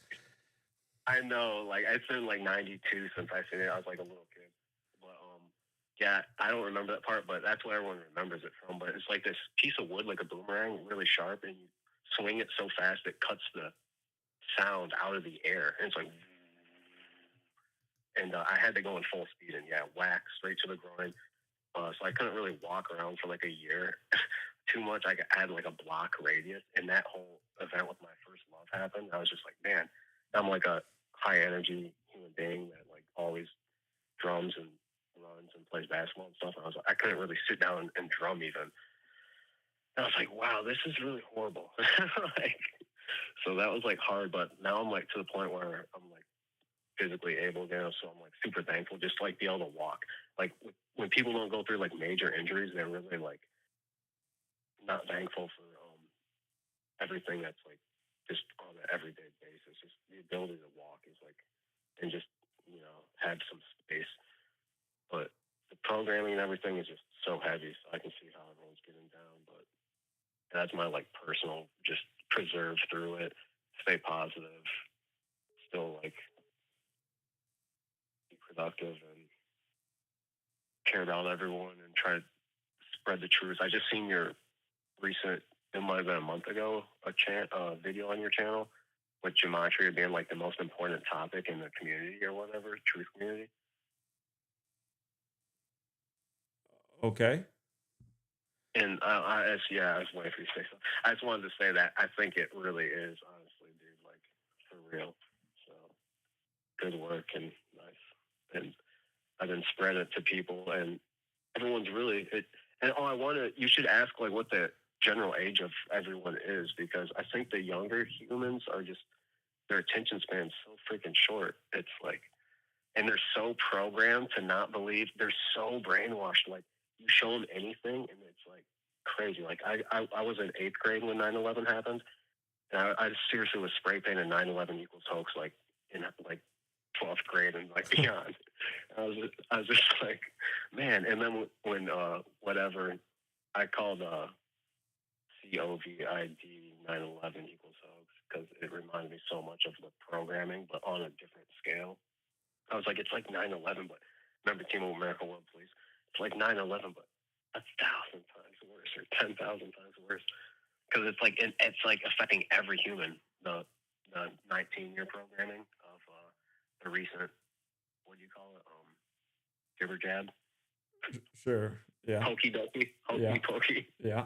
I know, like it's been like '92 since I seen it. I was like a little kid, but yeah, I don't remember that part, but that's what everyone remembers it from. But it's like this piece of wood, like a boomerang, really sharp, and you swing it so fast it cuts the sound out of the air, and it's like, and I had to go in full speed, and yeah, whack straight to the groin. So I couldn't really walk around for like a year too much. I had like a block radius, and that whole event with my first love happened. I was just like, man, I'm like a high energy human being that like always drums and runs and plays basketball and stuff. And I was like, I couldn't really sit down and drum even. And I was like, wow, this is really horrible. Like, so that was like hard, but now I'm like to the point where I'm like physically able again. So I'm like super thankful just to like be able to walk. Like when people don't go through like major injuries, they're really like not thankful for everything that's like just on an everyday basis. Just the ability to walk is like, and just, you know, have some space. But the programming and everything is just so heavy, so I can see how everyone's getting down. But that's my like personal, just preserve through it, stay positive, still like be productive and care about everyone and try to spread the truth. I just seen your recent, it might have been a month ago, a video on your channel with gematria being like the most important topic in the community or whatever, truth community. Okay. And I was waiting for you to say something. I just wanted to say that I think it really is, honestly, dude, like for real. So good work and nice. And I've been spreading it to people, and everyone's really it. And you should ask like what the general age of everyone is, because I think the younger humans are just their attention span's so freaking short. It's like, and they're so programmed to not believe. They're so brainwashed. Like you show them anything, and it's like crazy. Like I was in 8th grade when 9/11 happened, and I seriously was spray painting 9/11 equals hoax like in like 12th grade and like beyond. I was just like, man. And then when whatever I called COVID 9/11 equals hoax because it reminded me so much of the programming, but on a different scale. I was like, it's like 9/11, but remember Team of America World Police? It's like 9/11, but 1,000 times worse or 10,000 times worse, because it's like affecting every human. The 19-year programming of the recent, what do you call it? Jibber jab. Sure. Yeah. Hokey dokey. Hokey pokey. Yeah.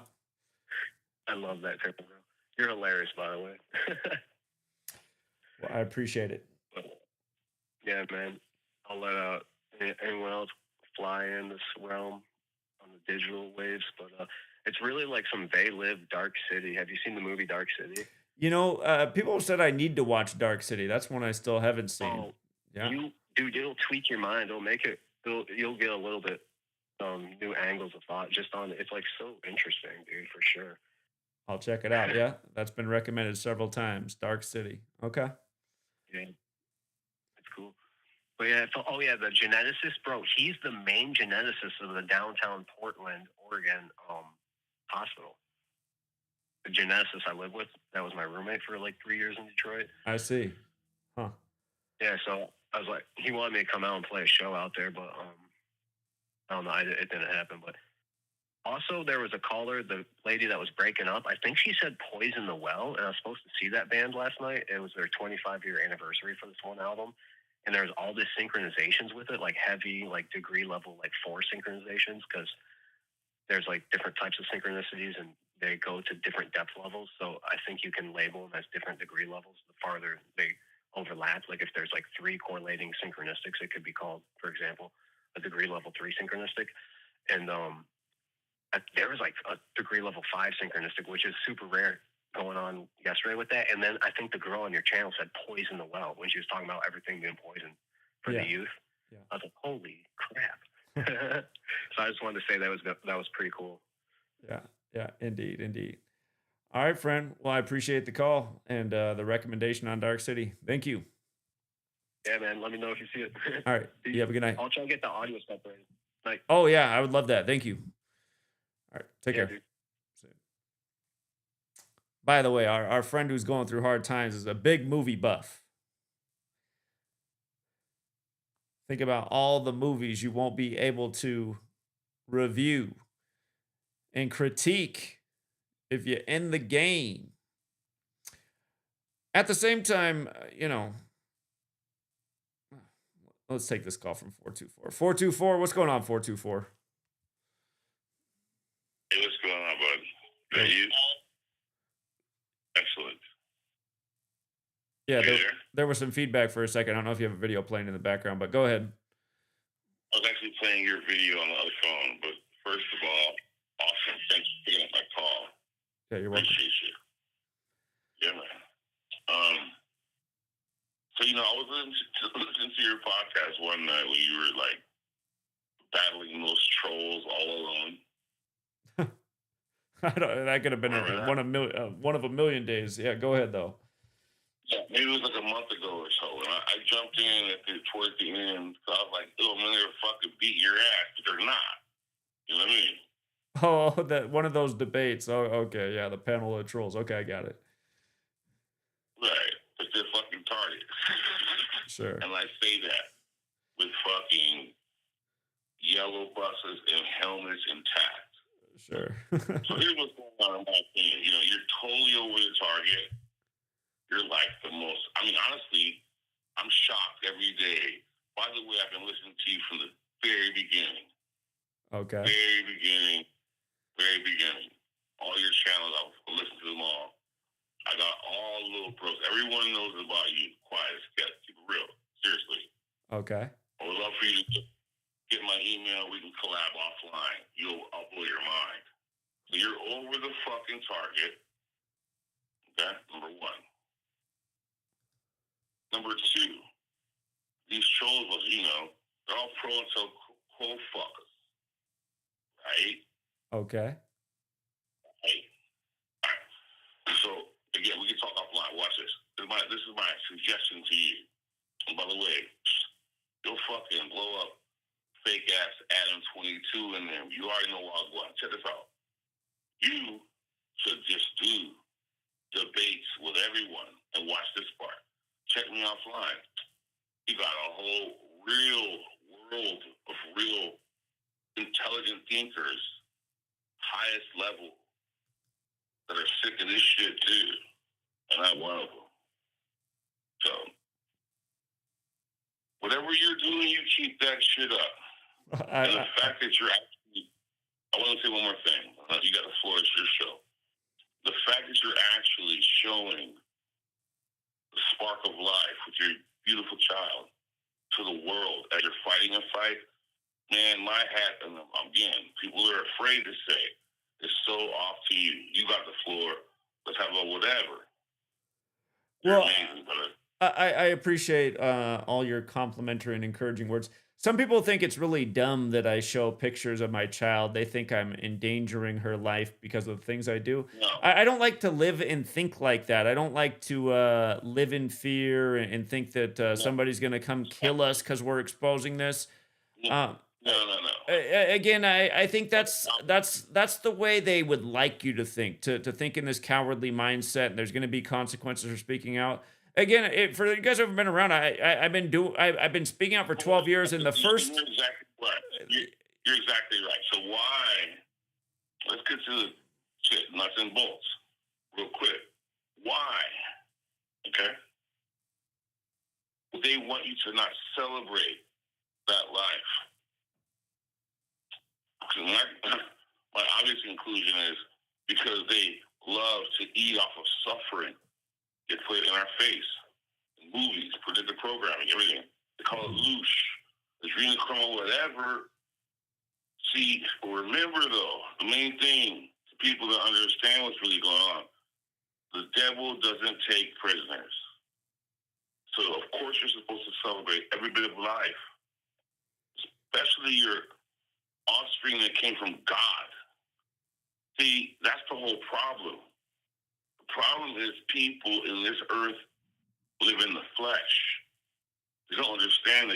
I love that term, bro. You're hilarious, by the way. Well, I appreciate it. But, yeah, man. I'll let anyone else fly in this realm on the digital waves, but it's really like some They Live Dark City. Have you seen the movie Dark City? You know, people said I need to watch Dark City. That's one I still haven't seen. Oh, yeah. It'll tweak your mind. It'll make it. You'll get a little bit new angles of thought just on it. It's like so interesting, dude, for sure. I'll check it out. Yeah, that's been recommended several times. Dark City. Okay. Yeah, it's cool. But yeah, the geneticist, bro. He's the main geneticist of the downtown Portland, Oregon hospital. The geneticist I lived with, that was my roommate for like 3 years in Detroit. I see. Huh. Yeah, so I was like, he wanted me to come out and play a show out there, but I don't know, it didn't happen. But also, there was a caller, the lady that was breaking up. I think she said Poison the Well, and I was supposed to see that band last night. It was their 25-year anniversary for this one album, and there's all this synchronizations with it, like heavy, like degree level, like 4 synchronizations, because there's like different types of synchronicities, and they go to different depth levels. So I think you can label them as different degree levels the farther they overlap. Like if there's like 3 correlating synchronistics, it could be called, for example, a degree level 3 synchronistic. And there was like a degree level 5 synchronistic, which is super rare going on yesterday with that. And then I think the girl on your channel said poison the well when she was talking about everything being poisoned for Yeah. the youth. Yeah. I was like, holy crap. So I just wanted to say that was pretty cool. Yeah. Yeah. Indeed. Indeed. All right, friend. Well, I appreciate the call and the recommendation on Dark City. Thank you. Yeah, man. Let me know if you see it. All right. You have a good night. I'll try to get the audio separated. Like, Oh, yeah. I would love that. Thank you. All right. Take yeah, care. dude. By the way, our friend who's going through hard times is a big movie buff. Think about all the movies you won't be able to review and critique if you're in the game. At the same time, let's take this call from 424. 424, what's going on, 424? Hey, what's going on, bud? Good, you? Excellent. Yeah, You there? there was some feedback for a second. I don't know if you have a video playing in the background, but go ahead. I was actually playing your video on the other phone, but first of all, awesome. Thanks for picking up my call. Yeah, you're welcome. Appreciate you. Yeah, man. So, I was listening to your podcast one night when you were, like, battling those trolls all alone. That could have been one of a million days. Yeah, go ahead, though. Yeah, maybe it was like a month ago or so. And I jumped in towards the end. So I was like, oh, man, they're fucking beat your ass, but they're not. You know what I mean? Oh, that one of those debates. Oh, okay, yeah, the panel of trolls. Okay, I got it. Right. But they're fucking targets. Sure. And I say that with fucking yellow buses and helmets intact. Sure. So here's what's going on in my opinion. You're totally over the target. You're like the most, honestly, I'm shocked every day. By the way, I've been listening to you from the very beginning. Okay. Very beginning. All your channels, I've listened to them all. I got all little bros. Everyone knows about you. Quiet as kept. Keep it real. Seriously. Okay. I would love for you to get my email. We can collab offline. I'll blow your mind. So you're over the fucking target. Okay? Number one. Number two, these trolls, they're all pro and so quo fuckers. Right? Okay. Right. So, again, we can talk offline. Watch this. This is my suggestion to you. And by the way, you'll fucking blow up fake ass Adam 22 in there. You already know where I was going. Check this out. You should just do debates with everyone and watch this part. Check me offline. You got a whole real world of real intelligent thinkers, highest level, that are sick of this shit too. And I'm one of them. So, whatever you're doing, you keep that shit up. And the fact that you're actually, I want to say one more thing. You got the floor, it's your show. The fact that you're actually showing the spark of life with your beautiful child to the world as you're fighting a fight, man, my hat, and again, people are afraid to say, it's so off to you. You got the floor. Let's have a whatever. You're Well, amazing, brother. I appreciate all your complimentary and encouraging words. Some people think it's really dumb that I show pictures of my child. They think I'm endangering her life because of the things I do. No. I don't like to live and think like that. I don't like to live in fear and think that somebody's going to come kill us because we're exposing this. No. Again, I think that's the way they would like you to think in this cowardly mindset. And there's going to be consequences for speaking out. Again, for you guys who haven't been around, I've been speaking out for 12 years. And the first, You're exactly right. You're exactly right. So why? Let's get to the shit, nuts and bolts, real quick. Why? Okay. They want you to not celebrate that life. My obvious conclusion is because they love to eat off of suffering. They put it in our face. Movies, predictive programming, everything. They call it loosh. Adrenochrome, whatever. See, remember though, the main thing to people to understand what's really going on, The devil doesn't take prisoners. So, of course, you're supposed to celebrate every bit of life, especially your offspring that came from God. See, that's the whole problem. The problem is people in this earth live in the flesh. They don't understand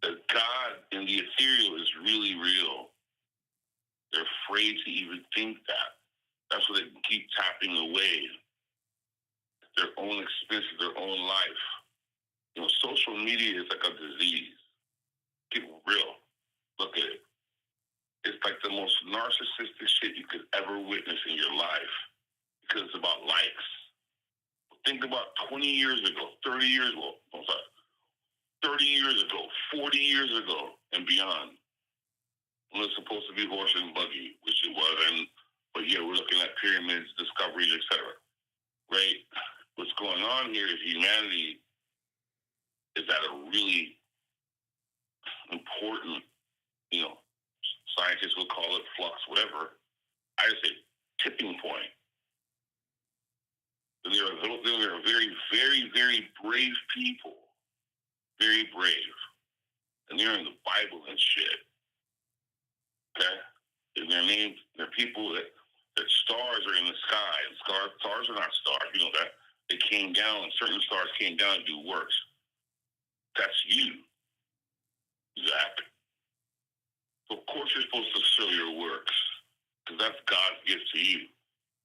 that God in the ethereal is really real. They're afraid to even think that. That's why they keep tapping away at their own expense of their own life. You know, social media is like a disease. People real. Look at it. It's like the most narcissistic shit you could ever witness in your life because it's about likes. Think about 20 years ago, 30 years ago, 30 years ago, 40 years ago, and beyond. When it's supposed to be horse and buggy, which it was, but yeah, we're looking at pyramids, discoveries, etc. Right? What's going on here is humanity is at a really important, you know, scientists will call it flux, whatever. I just say tipping point. And there are very, very, very brave people, very brave, and they're in the Bible and shit. Okay, and their names, they're people that stars are in the sky, and stars are not stars. You know that they came down, and certain stars came down to do works. That's you, exactly. So of course you're supposed to show your works, because that's God's gift to you.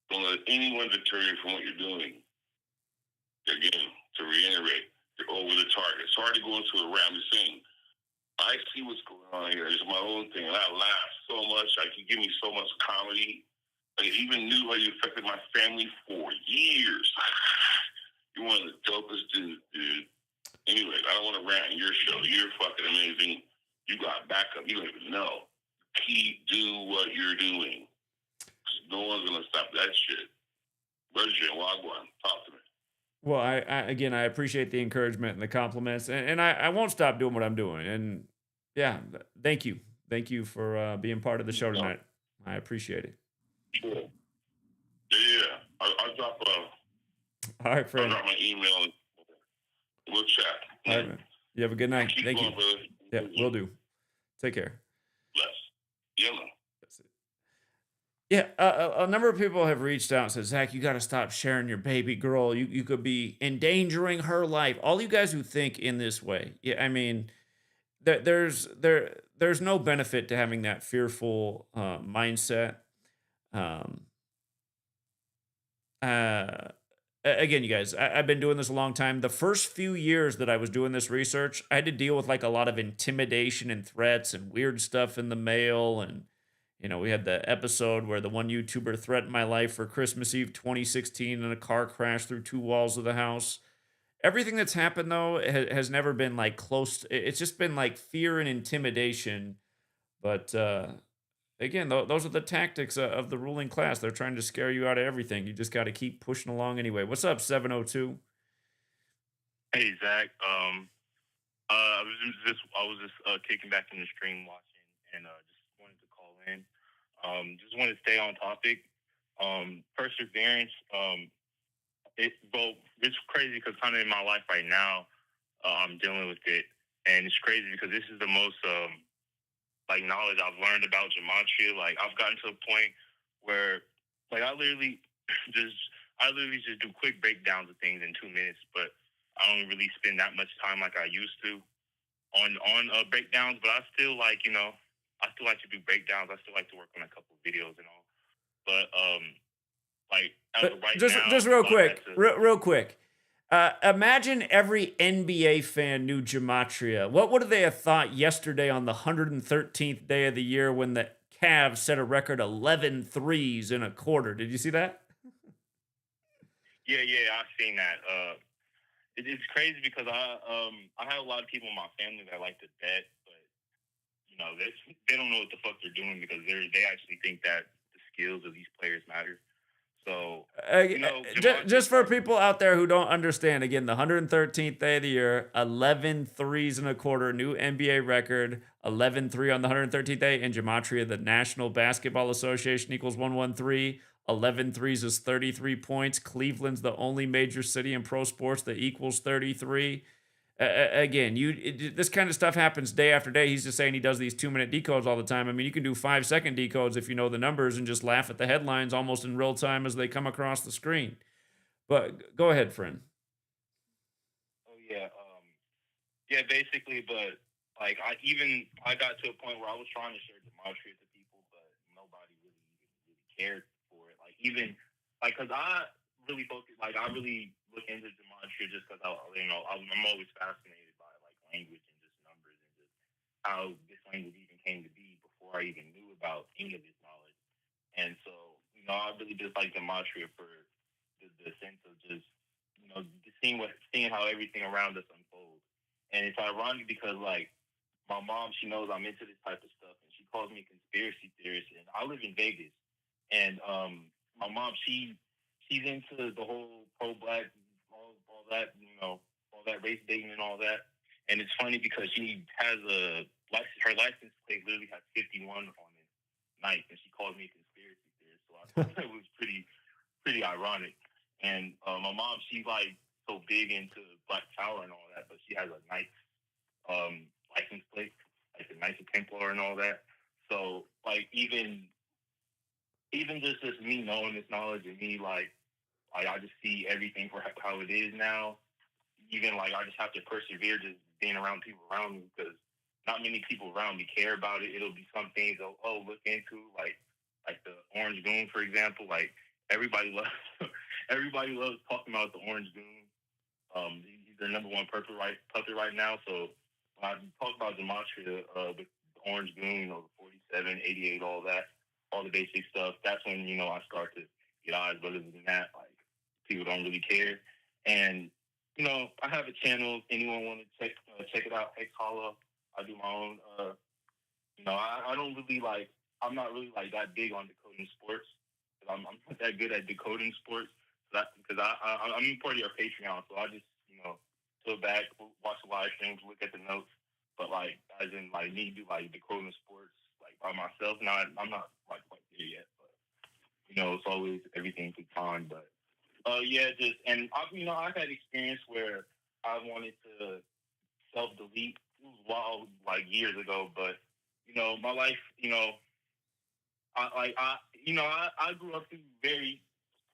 Don't let anyone deter you from what you're doing. Again, to reiterate, you're over the target. Sorry to go into a rant. I'm just saying, I see what's going on here. It's my own thing, and I laugh so much. Like, you give me so much comedy. Like, I even knew how you affected my family for years. You're one of the dopest dudes, dude. Anyway, I don't want to rant on your show. You're fucking amazing. You got backup. You don't even know. Keep doing what you're doing. No one's going to stop that shit. Virgin, Wagwan, talk to me. Well, I appreciate the encouragement and the compliments, and I won't stop doing what I'm doing. And yeah, thank you for being part of the show tonight. I appreciate it. Sure. Yeah, I'll drop All right, friend. I'll drop my email. We'll chat. All right, man. You have a good night. Keep Thank going, you. brother. Yeah, will do. Take care. Bless. Yeah, man. That's it. Yeah, a number of people have reached out and said, Zach, you got to stop sharing your baby girl. You could be endangering her life. All you guys who think in this way, yeah, I mean, there's no benefit to having that fearful mindset. Again, you guys, I've been doing this a long time. The first few years that I was doing this research, I had to deal with like a lot of intimidation and threats and weird stuff in the mail. And, you know, we had the episode where the one YouTuber threatened my life for Christmas Eve 2016 in a car crash through two walls of the house. Everything that's happened, though, has never been like close. It's just been like fear and intimidation. But again, those are the tactics of the ruling class. They're trying to scare you out of everything. You just got to keep pushing along anyway. What's up, 702? Hey, Zach. I was just kicking back in the stream watching, and just wanted to call in. Just wanted to stay on topic. Perseverance. It's crazy because kind of in my life right now, I'm dealing with it, and it's crazy because this is the most like knowledge I've learned about gematria. Like, I've gotten to a point where, like, I literally just do quick breakdowns of things in 2 minutes, but I don't really spend that much time like I used to on breakdowns. But I still like, you know, I still like to do breakdowns. I still like to work on a couple of videos and all. But like, as of right now, just real quick. Imagine every NBA fan knew gematria. What would they have thought yesterday on the 113th day of the year when the Cavs set a record 11 threes in a quarter? Did you see that? Yeah, I've seen that. It's crazy because I have a lot of people in my family that like to bet, but you know, they don't know what the fuck they're doing because they actually think that the skills of these players matter. So, you know, just for people out there who don't understand, again, the 113th day of the year, 11 threes in a quarter, new NBA record, 11-3 on the 113th day. In gematria, the National Basketball Association equals 113. 11 threes is 33 points. Cleveland's the only major city in pro sports that equals 33. Again, this kind of stuff happens day after day. He's just saying he does these 2-minute decodes all the time. I mean, you can do 5-second decodes if you know the numbers and just laugh at the headlines almost in real time as they come across the screen. But go ahead, friend. Oh yeah, yeah, basically. But like, I got to a point where I was trying to share gematria to people, but nobody really cared for it. Like, even like, cause I really focus, like, I really look into gematria just because I'm always fascinated by like language and just numbers and just how this language even came to be before I even knew about any of this knowledge. And so, I really just like gematria for the sense of just just seeing how everything around us unfolds. And it's ironic because like my mom, she knows I'm into this type of stuff, and she calls me a conspiracy theorist. And I live in Vegas, and my mom, she's into the whole pro-black, all that, all that race dating and all that. And it's funny because she has her license plate literally has 51 on it, nice, and she calls me a conspiracy theorist. So I thought that was pretty ironic. And my mom, she's like so big into Black Power and all that, but she has a nice license plate, like a nice Templar and all that. So like even just me knowing this knowledge and me like I just see everything for how it is now. Even like I just have to persevere just being around people around me because not many people around me care about it. It'll be some things they'll look into like the Orange Goon, for example. Like everybody loves talking about the Orange Goon. He's their number one puppet right now. So when I talk about gematria with the Orange Goon, the 47, 88, all the basic stuff, that's when I start to get eyes. But other than that, like people don't really care. And I have a channel. If anyone want to check it out, Hex Hollow. I do my own. I don't really like. I'm not really like that big on decoding sports. I'm not that good at decoding sports because I'm part of your Patreon, so I just sit back, watch the live streams, look at the notes. But like as in like me do like decoding sports like by myself, I'm not like quite there yet. But it's always everything through time. But yeah, just and I've had experience where I wanted to self-delete. It was wild like years ago, but my life, I grew up through very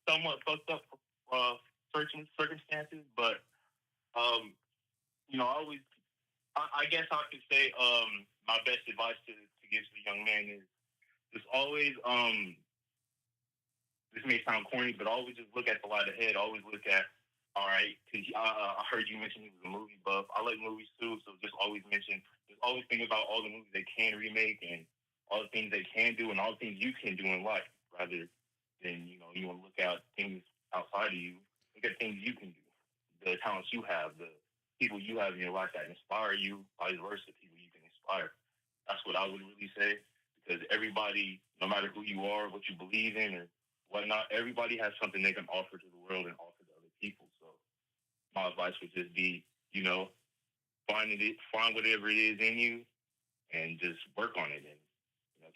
somewhat fucked up circumstances, but I guess I could say my best advice to give to the young man is just always this may sound corny, but always just look at the light ahead. Always look at all right, because I heard you mention he was a movie buff. I like movies too, so just always think about all the movies they can remake and all the things they can do and all the things you can do in life, rather than you want to look at things outside of you. Look at things you can do, the talents you have, the people you have in your life that inspire you, vice versa, people you can inspire. That's what I would really say, because everybody, no matter who you are, what you believe in, or whatnot, everybody has something they can offer to the world and offer to other people. So my advice would just be, find whatever it is in you and just work on it and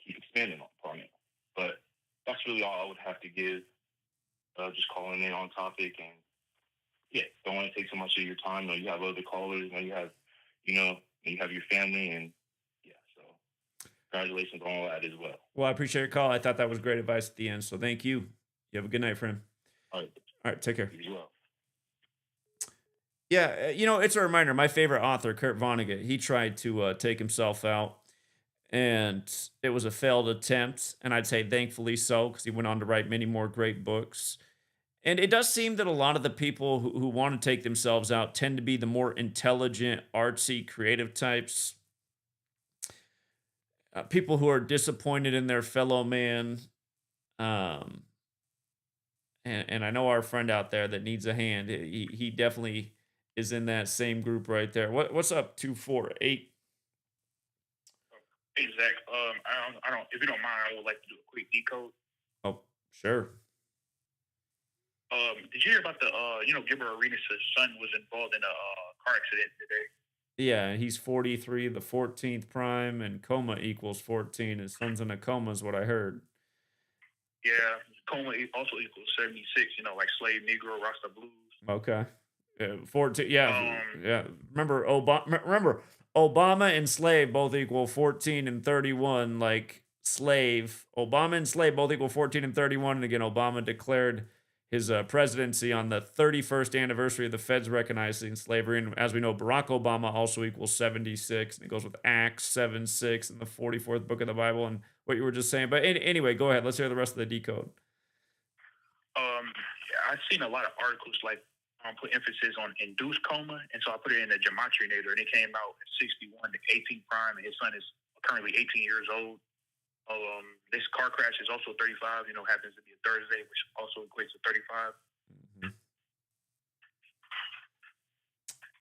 keep expanding upon it. But that's really all I would have to give. Just calling in on topic and yeah, don't want to take so much of your time. You have other callers. You have your family and yeah. So congratulations on all that as well. Well, I appreciate your call. I thought that was great advice at the end. So thank you. You have a good night, friend. All right, take care. You well. Yeah, it's a reminder. My favorite author, Kurt Vonnegut, he tried to take himself out, and it was a failed attempt. And I'd say thankfully so, because he went on to write many more great books. And it does seem that a lot of the people who want to take themselves out tend to be the more intelligent, artsy, creative types. People who are disappointed in their fellow man. And I know our friend out there that needs a hand. He definitely is in that same group right there. What's up, 248? Hey Zach, I don't. If you don't mind, I would like to do a quick decode. Oh, sure. Did you hear about the Gilbert Arenas' son was involved in a car accident today? Yeah, he's 43, the 14th prime, and coma equals 14. His son's in a coma is what I heard. Yeah, coma also equals 76. You know, like slave, Negro, Rasta blues. Okay. 14. Yeah. Um, Yeah. Remember Obama and slave both equal 14 and 31. Like slave, Obama and slave both equal 14 and 31. And again, Obama declared his presidency on the 31st anniversary of the feds recognizing slavery. And as we know, Barack Obama also equals 76. And it goes with Acts 7:6 in the 44th book of the Bible. And what you were just saying. But anyway, go ahead. Let's hear the rest of the decode. I've seen a lot of articles like put emphasis on induced coma, and so I put it in the Gematrinator, and it came out at 61 to 18 prime, and his son is currently 18 years old. This car crash is also 35. You know, happens to be a Thursday, which also equates to 35.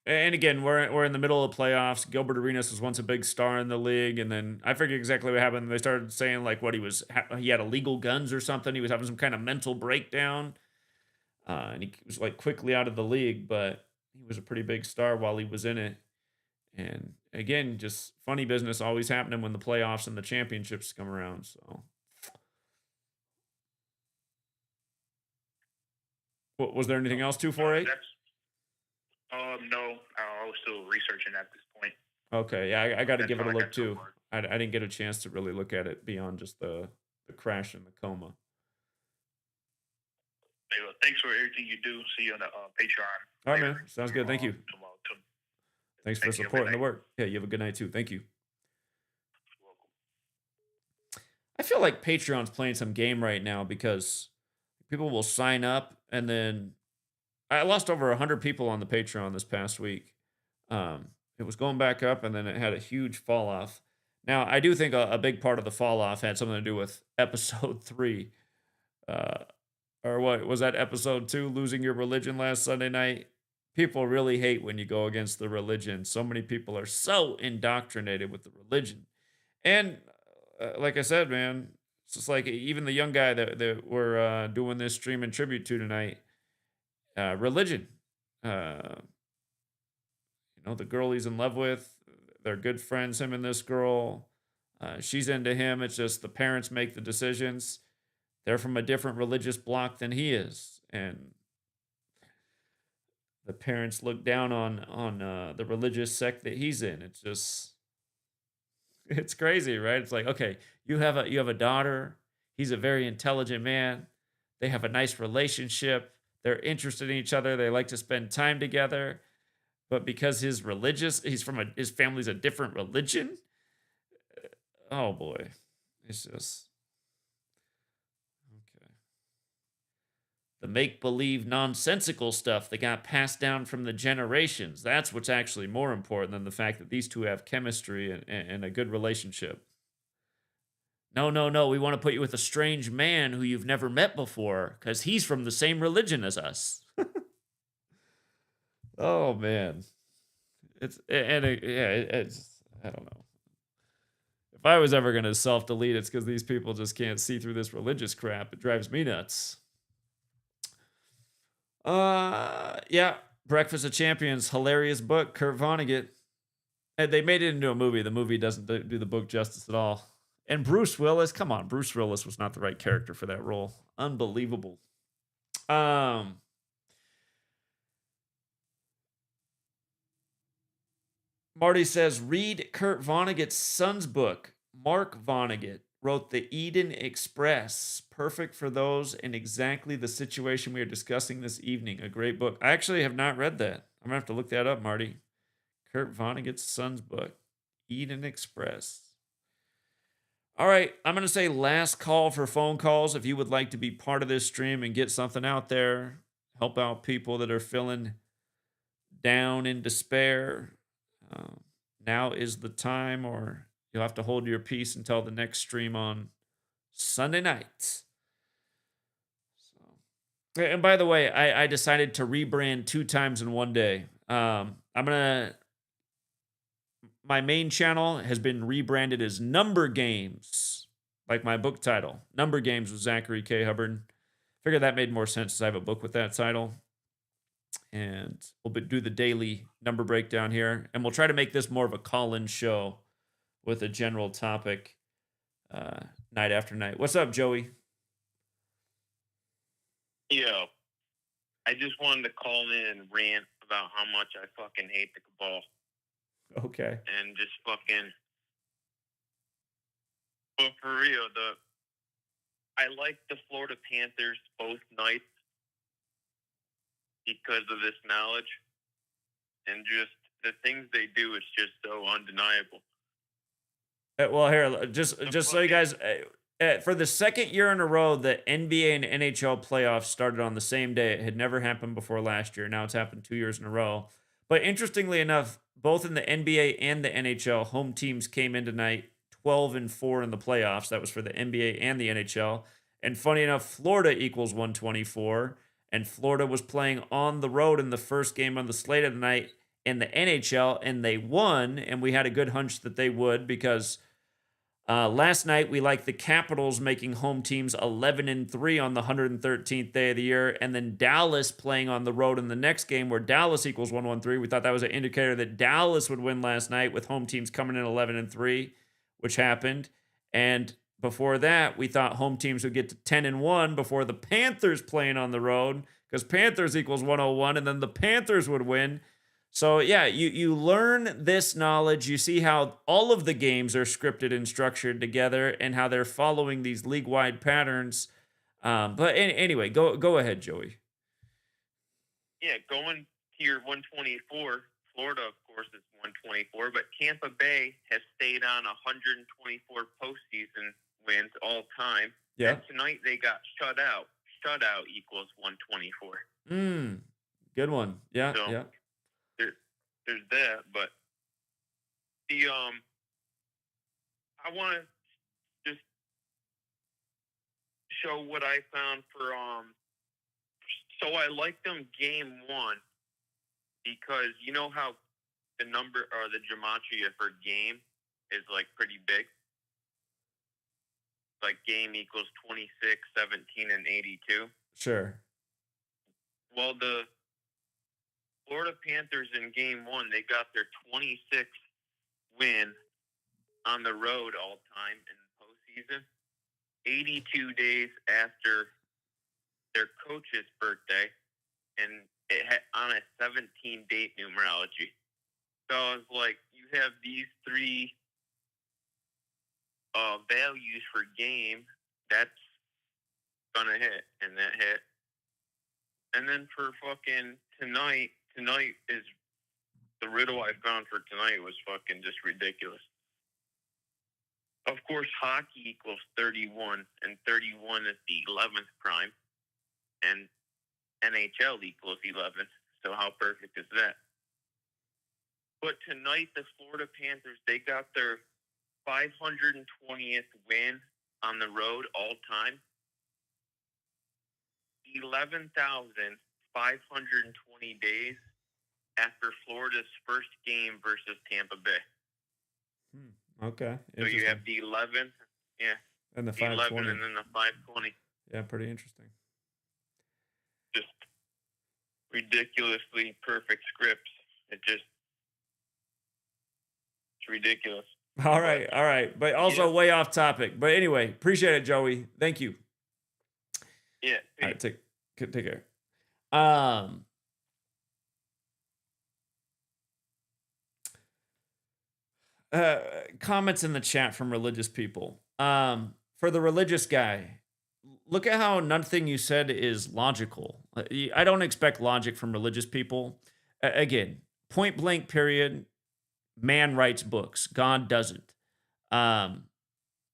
And again, we're in the middle of playoffs. Gilbert Arenas was once a big star in the league, and then I forget exactly what happened. They started saying like he had illegal guns or something. He was having some kind of mental breakdown, and he was like quickly out of the league. But he was a pretty big star while he was in it. And again, just funny business always happening when the playoffs and the championships come around. So, was there anything else 248? No, I was still researching at this point. Okay, yeah, I got to That's give it all a I look got so too. far. I didn't get a chance to really look at it beyond just the crash and the coma. Hey, well, thanks for everything you do. See you on the Patreon. All right, man. Sounds good. Thank you. Tomorrow. Thanks for Thank you. Have a good supporting the night. work. Yeah, you have a good night too. Thank you. I feel like Patreon's playing some game right now because people will sign up and then I lost over 100 people on the Patreon this past week. It was going back up and then it had a huge fall off. Now, I do think a big part of the fall off had something to do with episode 3. Or what was that, episode 2, losing your religion last Sunday night? People really hate when you go against the religion. So many people are so indoctrinated with the religion. And like I said, man, it's just like even the young guy that we're doing this stream in tribute to tonight, religion. The girl he's in love with, they're good friends, him and this girl. She's into him. It's just the parents make the decisions. They're from a different religious block than he is. And the parents look down on the religious sect that he's in. It's crazy, right? It's like, okay, you have a daughter. He's a very intelligent man. They have a nice relationship. They're interested in each other. They like to spend time together. But because his family's a different religion. Oh boy, it's just okay. The make-believe nonsensical stuff that got passed down from the generations. That's what's actually more important than the fact that these two have chemistry and a good relationship. No, we want to put you with a strange man who you've never met before because he's from the same religion as us. Oh man, it's I don't know. If I was ever gonna self-delete, it's because these people just can't see through this religious crap. It drives me nuts. Yeah, Breakfast of Champions, hilarious book, Kurt Vonnegut. And they made it into a movie. The movie doesn't do the book justice at all. And Bruce Willis, come on, Bruce Willis was not the right character for that role. Unbelievable. Marty says, read Kurt Vonnegut's son's book. Mark Vonnegut wrote The Eden Express. Perfect for those in exactly the situation we are discussing this evening. A great book. I actually have not read that. I'm going to have to look that up, Marty. Kurt Vonnegut's son's book. Eden Express. All right, I'm going to say last call for phone calls. If you would like to be part of this stream and get something out there, help out people that are feeling down in despair, now is the time, or you'll have to hold your peace until the next stream on Sunday night. So, and by the way, I decided to rebrand 2 times in one day. My main channel has been rebranded as Number Games, like my book title. Number Games with Zachary K. Hubbard. Figured that made more sense as I have a book with that title. And we'll do the daily number breakdown here. And we'll try to make this more of a call-in show with a general topic night after night. What's up, Joey? Yo, I just wanted to call in and rant about how much I fucking hate the Cabal Okay. and just fucking. But for real, I like the Florida Panthers both nights because of this knowledge and just the things they do. It's just so undeniable. Well, here, just so you guys, for the second year in a row, the NBA and NHL playoffs started on the same day. It had never happened before last year. Now it's happened 2 years in a row. But interestingly enough, both in the NBA and the NHL, home teams came in tonight 12-4 in the playoffs. That was for the NBA and the NHL. And funny enough, Florida equals 124. And Florida was playing on the road in the first game on the slate of the night in the NHL, and they won. And we had a good hunch that they would because last night we liked the Capitals making home teams 11-3 on the 113th day of the year, and then Dallas playing on the road in the next game where Dallas equals 113. We thought that was an indicator that Dallas would win last night with home teams coming in 11-3, which happened. And before that, we thought home teams would get to 10-1 before the Panthers playing on the road because Panthers equals 101, and then the Panthers would win. So, yeah, you learn this knowledge. You see how all of the games are scripted and structured together and how they're following these league-wide patterns. But anyway, go ahead, Joey. Yeah, going to your 124, Florida, of course, is 124, but Tampa Bay has stayed on 124 postseason wins all time. Yeah. And tonight they got shut out. Shutout equals 124. Good one. Yeah, So, yeah. There's that, but the I want to just show what I found for so I liked them game one because you know how the number or the gematria for game is like pretty big. Like game equals 26, 17, and 82. Sure. Well, the Florida Panthers in game one, they got their 26th win on the road all time in the postseason, 82 days after their coach's birthday, and it had on a 17-date numerology. So I was like, you have these three values for game, that's gonna hit, and that hit. And then for fucking tonight is the riddle I found for tonight was fucking just ridiculous. Of course, hockey equals 31, and 31 is the 11th prime, and NHL equals 11. So how perfect is that? But tonight, the Florida Panthers, they got their 520th win on the road all time. 11,520 days after Florida's first game versus Tampa Bay. Okay. So you have the 11, yeah, and the the 11 520. and then the 520. Yeah, pretty interesting. Just ridiculously perfect scripts. It's ridiculous. All right. But also way off topic. But anyway, appreciate it, Joey. Thank you. Yeah. All right, take care. Comments in the chat from religious people. For the religious guy, look at how nothing you said is logical. I don't expect logic from religious people. Again, point blank period. Man writes books. God doesn't.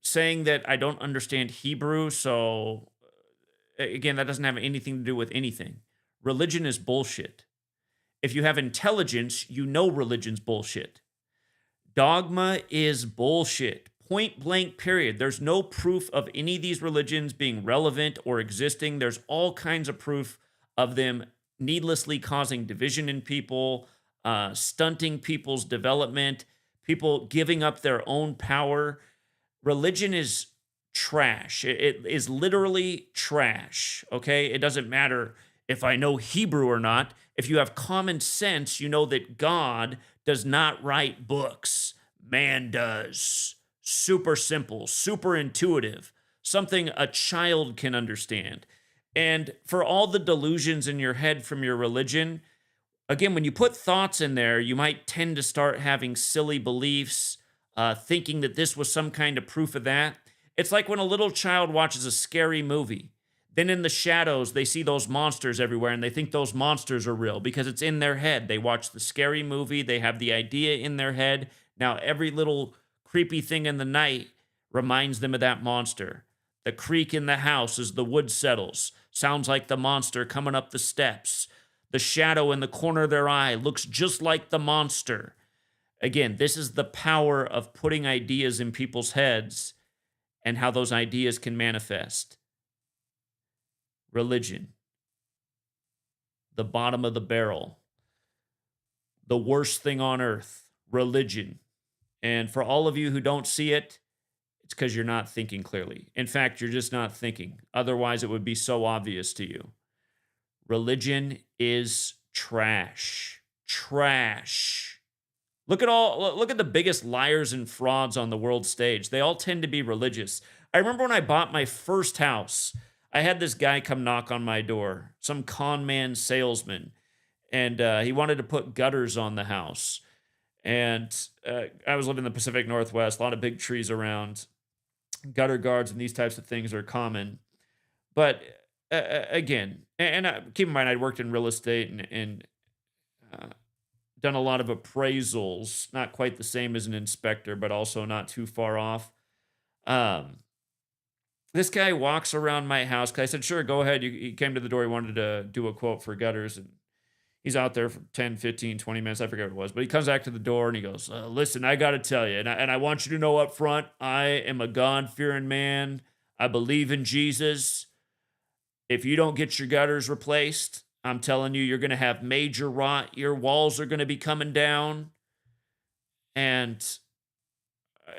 Saying that I don't understand Hebrew, so again, that doesn't have anything to do with anything. Religion is bullshit. If you have intelligence, you know religion's bullshit. Dogma is bullshit. Point blank, period. There's no proof of any of these religions being relevant or existing. There's all kinds of proof of them needlessly causing division in people, stunting people's development, people giving up their own power. Religion is trash. It is literally trash, okay? It doesn't matter if I know Hebrew or not. If you have common sense, you know that God does not write books. Man does. Super simple, super intuitive, something a child can understand. And for all the delusions in your head from your religion, again, when you put thoughts in there, you might tend to start having silly beliefs, thinking that this was some kind of proof of that. It's like when a little child watches a scary movie. Then in the shadows, they see those monsters everywhere and they think those monsters are real because it's in their head. They watch the scary movie, they have the idea in their head. Now, every little creepy thing in the night reminds them of that monster. The creak in the house as the wood settles sounds like the monster coming up the steps. The shadow in the corner of their eye looks just like the monster. Again, this is the power of putting ideas in people's heads and how those ideas can manifest. Religion. The bottom of the barrel. The worst thing on earth. Religion. And for all of you who don't see it, it's because you're not thinking clearly. In fact, you're just not thinking. Otherwise, it would be so obvious to you. Religion is trash. Trash. Look at the biggest liars and frauds on the world stage. They all tend to be religious. I remember when I bought my first house, I had this guy come knock on my door, some con man salesman, and he wanted to put gutters on the house. And I was living in the Pacific Northwest, a lot of big trees around. Gutter guards and these types of things are common. But again, and keep in mind, I'd worked in real estate and done a lot of appraisals, not quite the same as an inspector, but also not too far off. This guy walks around my house, because I said, sure, go ahead. He came to the door. He wanted to do a quote for gutters, and he's out there for 10, 15, 20 minutes. I forget what it was. But he comes back to the door, and he goes, listen, I got to tell you, and I want you to know up front, I am a God-fearing man. I believe in Jesus. If you don't get your gutters replaced, I'm telling you, you're going to have major rot. Your walls are going to be coming down. And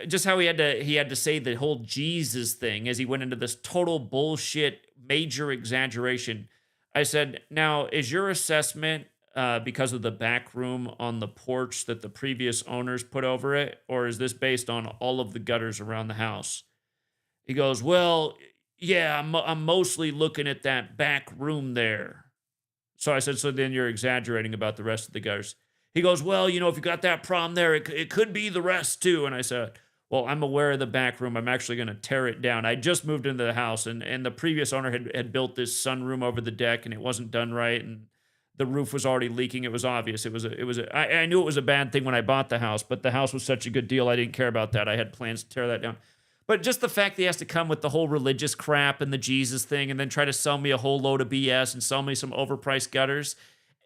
just how he had to say the whole Jesus thing as he went into this total bullshit, major exaggeration. I said, now, is your assessment because of the back room on the porch that the previous owners put over it? Or is this based on all of the gutters around the house? He goes, well, yeah, I'm mostly looking at that back room there. So I said, so then you're exaggerating about the rest of the gutters. He goes, well, if you got that problem there, it could be the rest too. And I said, well, I'm aware of the back room. I'm actually going to tear it down. I just moved into the house, and the previous owner had built this sunroom over the deck, and it wasn't done right, and the roof was already leaking. It was obvious. I knew it was a bad thing when I bought the house, but the house was such a good deal, I didn't care about that. I had plans to tear that down. But just the fact that he has to come with the whole religious crap and the Jesus thing and then try to sell me a whole load of BS and sell me some overpriced gutters,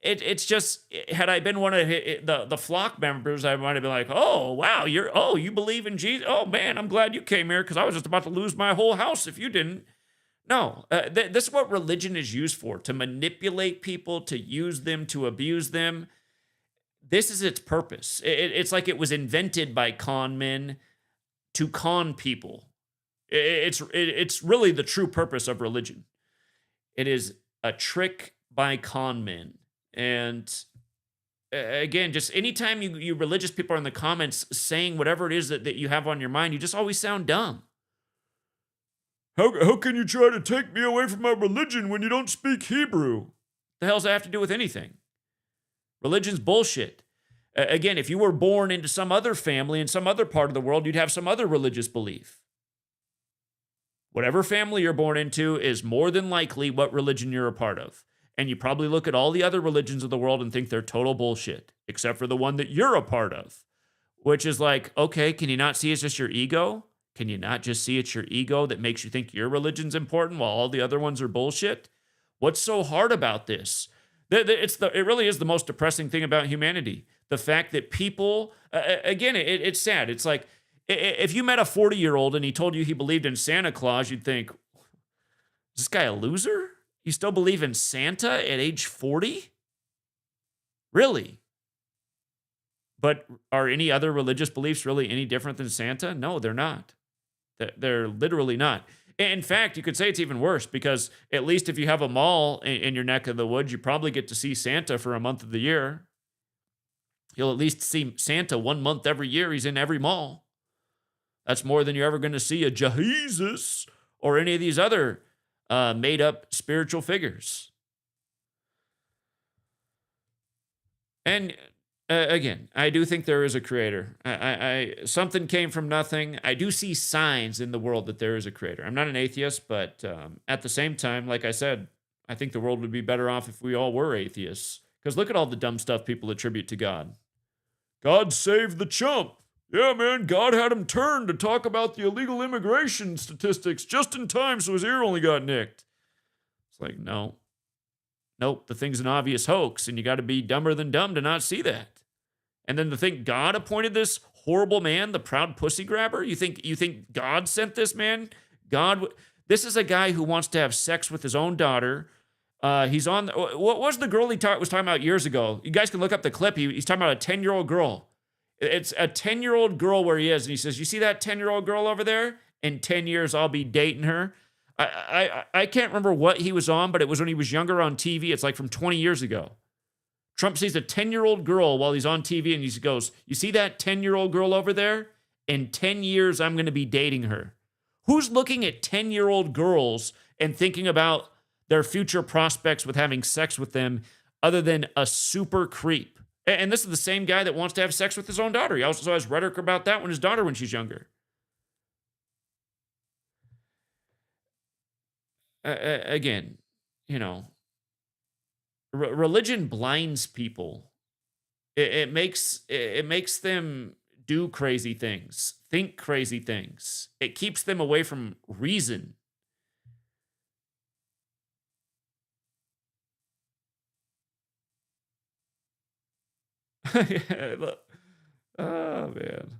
it's just, had I been one of the flock members, I might have been like, oh, wow, you believe in Jesus? Oh, man, I'm glad you came here because I was just about to lose my whole house if you didn't. No, this is what religion is used for, to manipulate people, to use them, to abuse them. This is its purpose. It's like it was invented by con men to con people. It's really the true purpose of religion. It is a trick by con men. And again, just anytime you religious people are in the comments saying whatever it is that you have on your mind, you just always sound dumb. How can you try to take me away from my religion when you don't speak Hebrew? The hell does that have to do with anything? Religion's bullshit. Again, if you were born into some other family in some other part of the world, you'd have some other religious belief. Whatever family you're born into is more than likely what religion you're a part of. And you probably look at all the other religions of the world and think they're total bullshit, except for the one that you're a part of, which is like, okay, can you not see it's just your ego? Can you not just see it's your ego that makes you think your religion's important while all the other ones are bullshit? What's so hard about this? It really is the most depressing thing about humanity. The fact that people, again, it's sad. It's like, if you met a 40-year-old and he told you he believed in Santa Claus, you'd think, is this guy a loser? You still believe in Santa at age 40? Really? But are any other religious beliefs really any different than Santa? No, they're not. They're literally not. In fact, you could say it's even worse because at least if you have a mall in your neck of the woods, you probably get to see Santa for a month of the year. You'll at least see Santa 1 month every year. He's in every mall. That's more than you're ever going to see a Jesus or any of these other made up spiritual figures. And again, I do think there is a creator. Something came from nothing. I do see signs in the world that there is a creator. I'm not an atheist, but at the same time, like I said, I think the world would be better off if we all were atheists. Because look at all the dumb stuff people attribute to God. God saved the chump. Yeah, man, God had him turn to talk about the illegal immigration statistics just in time so his ear only got nicked. It's like, no. Nope, the thing's an obvious hoax, and you got to be dumber than dumb to not see that. And then to think God appointed this horrible man, the proud pussy grabber? You think God sent this man? This is a guy who wants to have sex with his own daughter. He's on. What was the girl he was talking about years ago? You guys can look up the clip. He's talking about a 10-year-old girl. It's a 10-year-old girl where he is, and he says, "You see that 10-year-old girl over there? In 10 years, I'll be dating her." I can't remember what he was on, but it was when he was younger on TV. It's like from 20 years ago. Trump sees a 10-year-old girl while he's on TV, and he goes, "You see that 10-year-old girl over there? In 10 years, I'm going to be dating her." Who's looking at 10-year-old girls and thinking about their future prospects with having sex with them other than a super creep? And this is the same guy that wants to have sex with his own daughter. He also has rhetoric about that when his daughter when she's younger. Again, religion blinds people. It makes them do crazy things, think crazy things. It keeps them away from reason. Oh, man.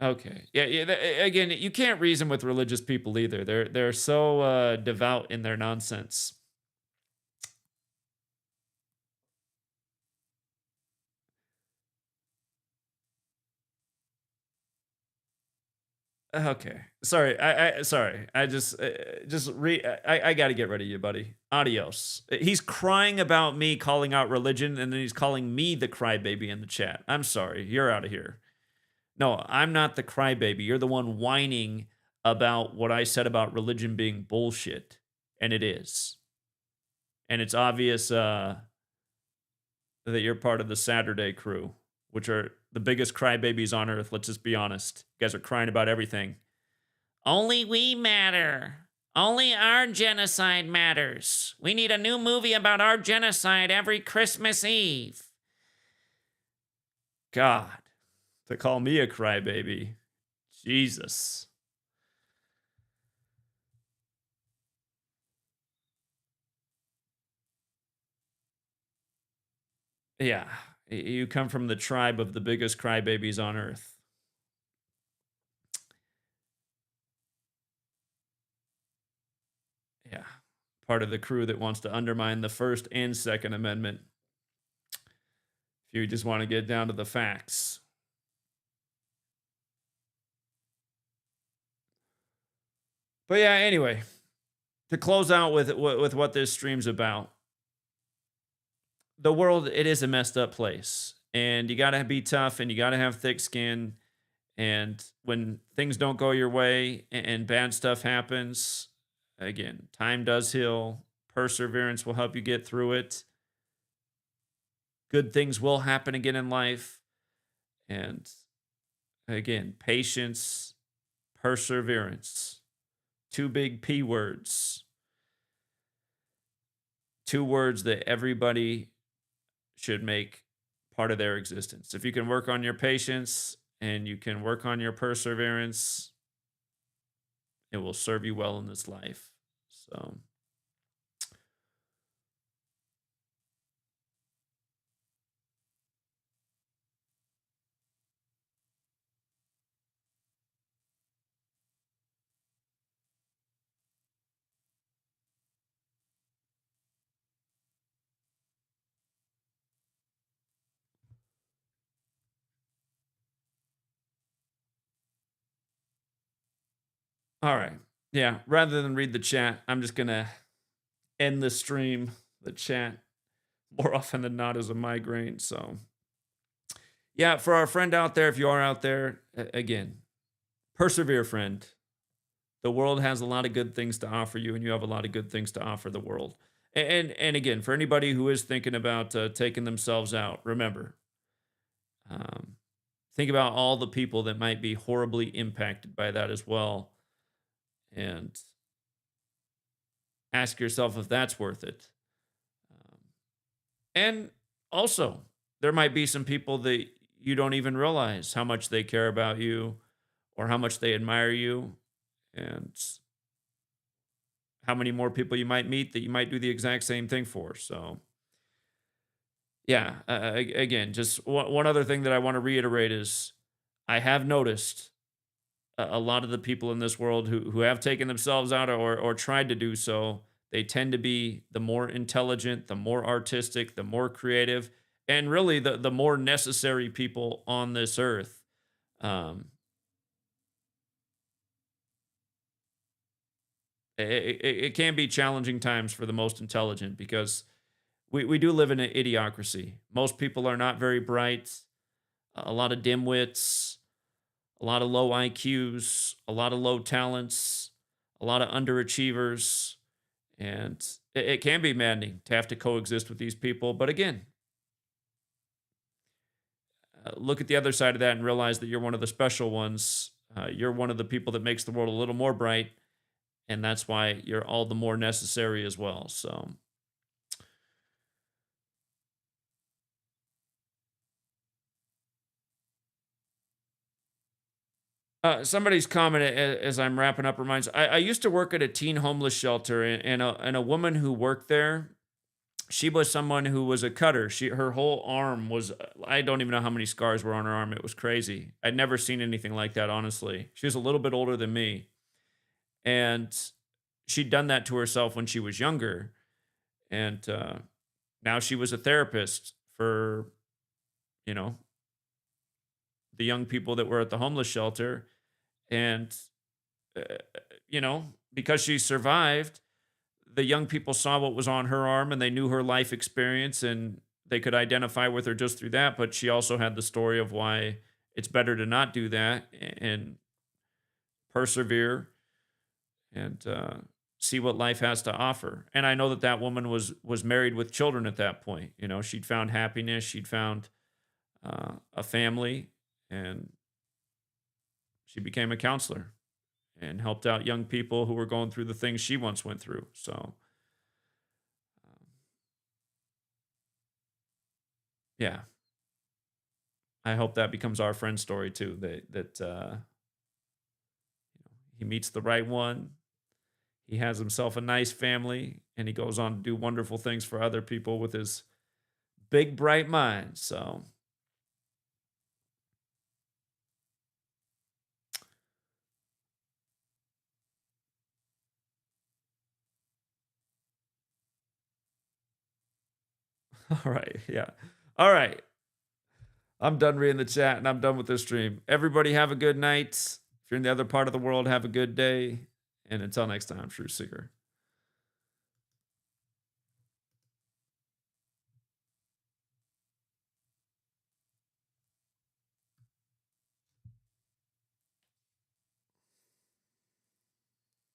Okay. Yeah. Again, you can't reason with religious people either. They're so devout in their nonsense. Okay. Sorry. Sorry. I got to get rid of you, buddy. Adios. He's crying about me calling out religion, and then he's calling me the crybaby in the chat. I'm sorry. You're out of here. No, I'm not the crybaby. You're the one whining about what I said about religion being bullshit. And it is. And it's obvious that you're part of the Saturday crew, which are the biggest crybabies on earth. Let's just be honest. You guys are crying about everything. Only we matter. Only our genocide matters. We need a new movie about our genocide every Christmas Eve. God. To call me a crybaby. Jesus. Yeah. You come from the tribe of the biggest crybabies on earth. Yeah. Part of the crew that wants to undermine the First and Second Amendment. If you just want to get down to the facts. But yeah, anyway, to close out with what this stream's about, the world, it is a messed up place. And you got to be tough and you got to have thick skin. And when things don't go your way and bad stuff happens, again, time does heal. Perseverance will help you get through it. Good things will happen again in life. And again, patience, perseverance. Two big P words. Two words that everybody should make part of their existence. If you can work on your patience and you can work on your perseverance, it will serve you well in this life. So, all right. Yeah, rather than read the chat, I'm just going to end the stream, the chat. more often than not is a migraine. So, yeah, for our friend out there, if you are out there, again, persevere, friend. The world has a lot of good things to offer you, and you have a lot of good things to offer the world. And again, for anybody who is thinking about taking themselves out, remember, um, think about all the people that might be horribly impacted by that as well, and ask yourself if that's worth it. And also, there might be some people that you don't even realize how much they care about you or how much they admire you, and how many more people you might meet that you might do the exact same thing for. So, yeah, again, just one other thing that I want to reiterate is I have noticed a lot of the people in this world who have taken themselves out or tried to do so, they tend to be the more intelligent, the more artistic, the more creative, and really the more necessary people on this earth. Um, it can be challenging times for the most intelligent because we do live in an idiocracy. Most people are not very bright, a lot of dimwits, a lot of low IQs, a lot of low talents, a lot of underachievers. And it can be maddening to have to coexist with these people. But again, look at the other side of that and realize that you're one of the special ones. You're one of the people that makes the world a little more bright. And that's why you're all the more necessary as well. So, somebody's comment as I'm wrapping up reminds I used to work at a teen homeless shelter, and a woman who worked there, she was someone who was a cutter. Her whole arm was, I don't even know how many scars were on her arm. It was crazy. I'd never seen anything like that, honestly. She was a little bit older than me, and she'd done that to herself when she was younger, and now she was a therapist for, you know, the young people that were at the homeless shelter. And, uh, because she survived, the young people saw what was on her arm and they knew her life experience and they could identify with her just through that. But she also had the story of why it's better to not do that and persevere and see what life has to offer. And I know that that woman was married with children at that point. She'd found happiness, she'd found a family, and she became a counselor and helped out young people who were going through the things she once went through. So, yeah, I hope that becomes our friend's story too. That he meets the right one, he has himself a nice family, and he goes on to do wonderful things for other people with his big bright mind. So. All right. Yeah. All right. I'm done reading the chat and I'm done with this stream. Everybody have a good night. If you're in the other part of the world, have a good day. And until next time, True Seeker.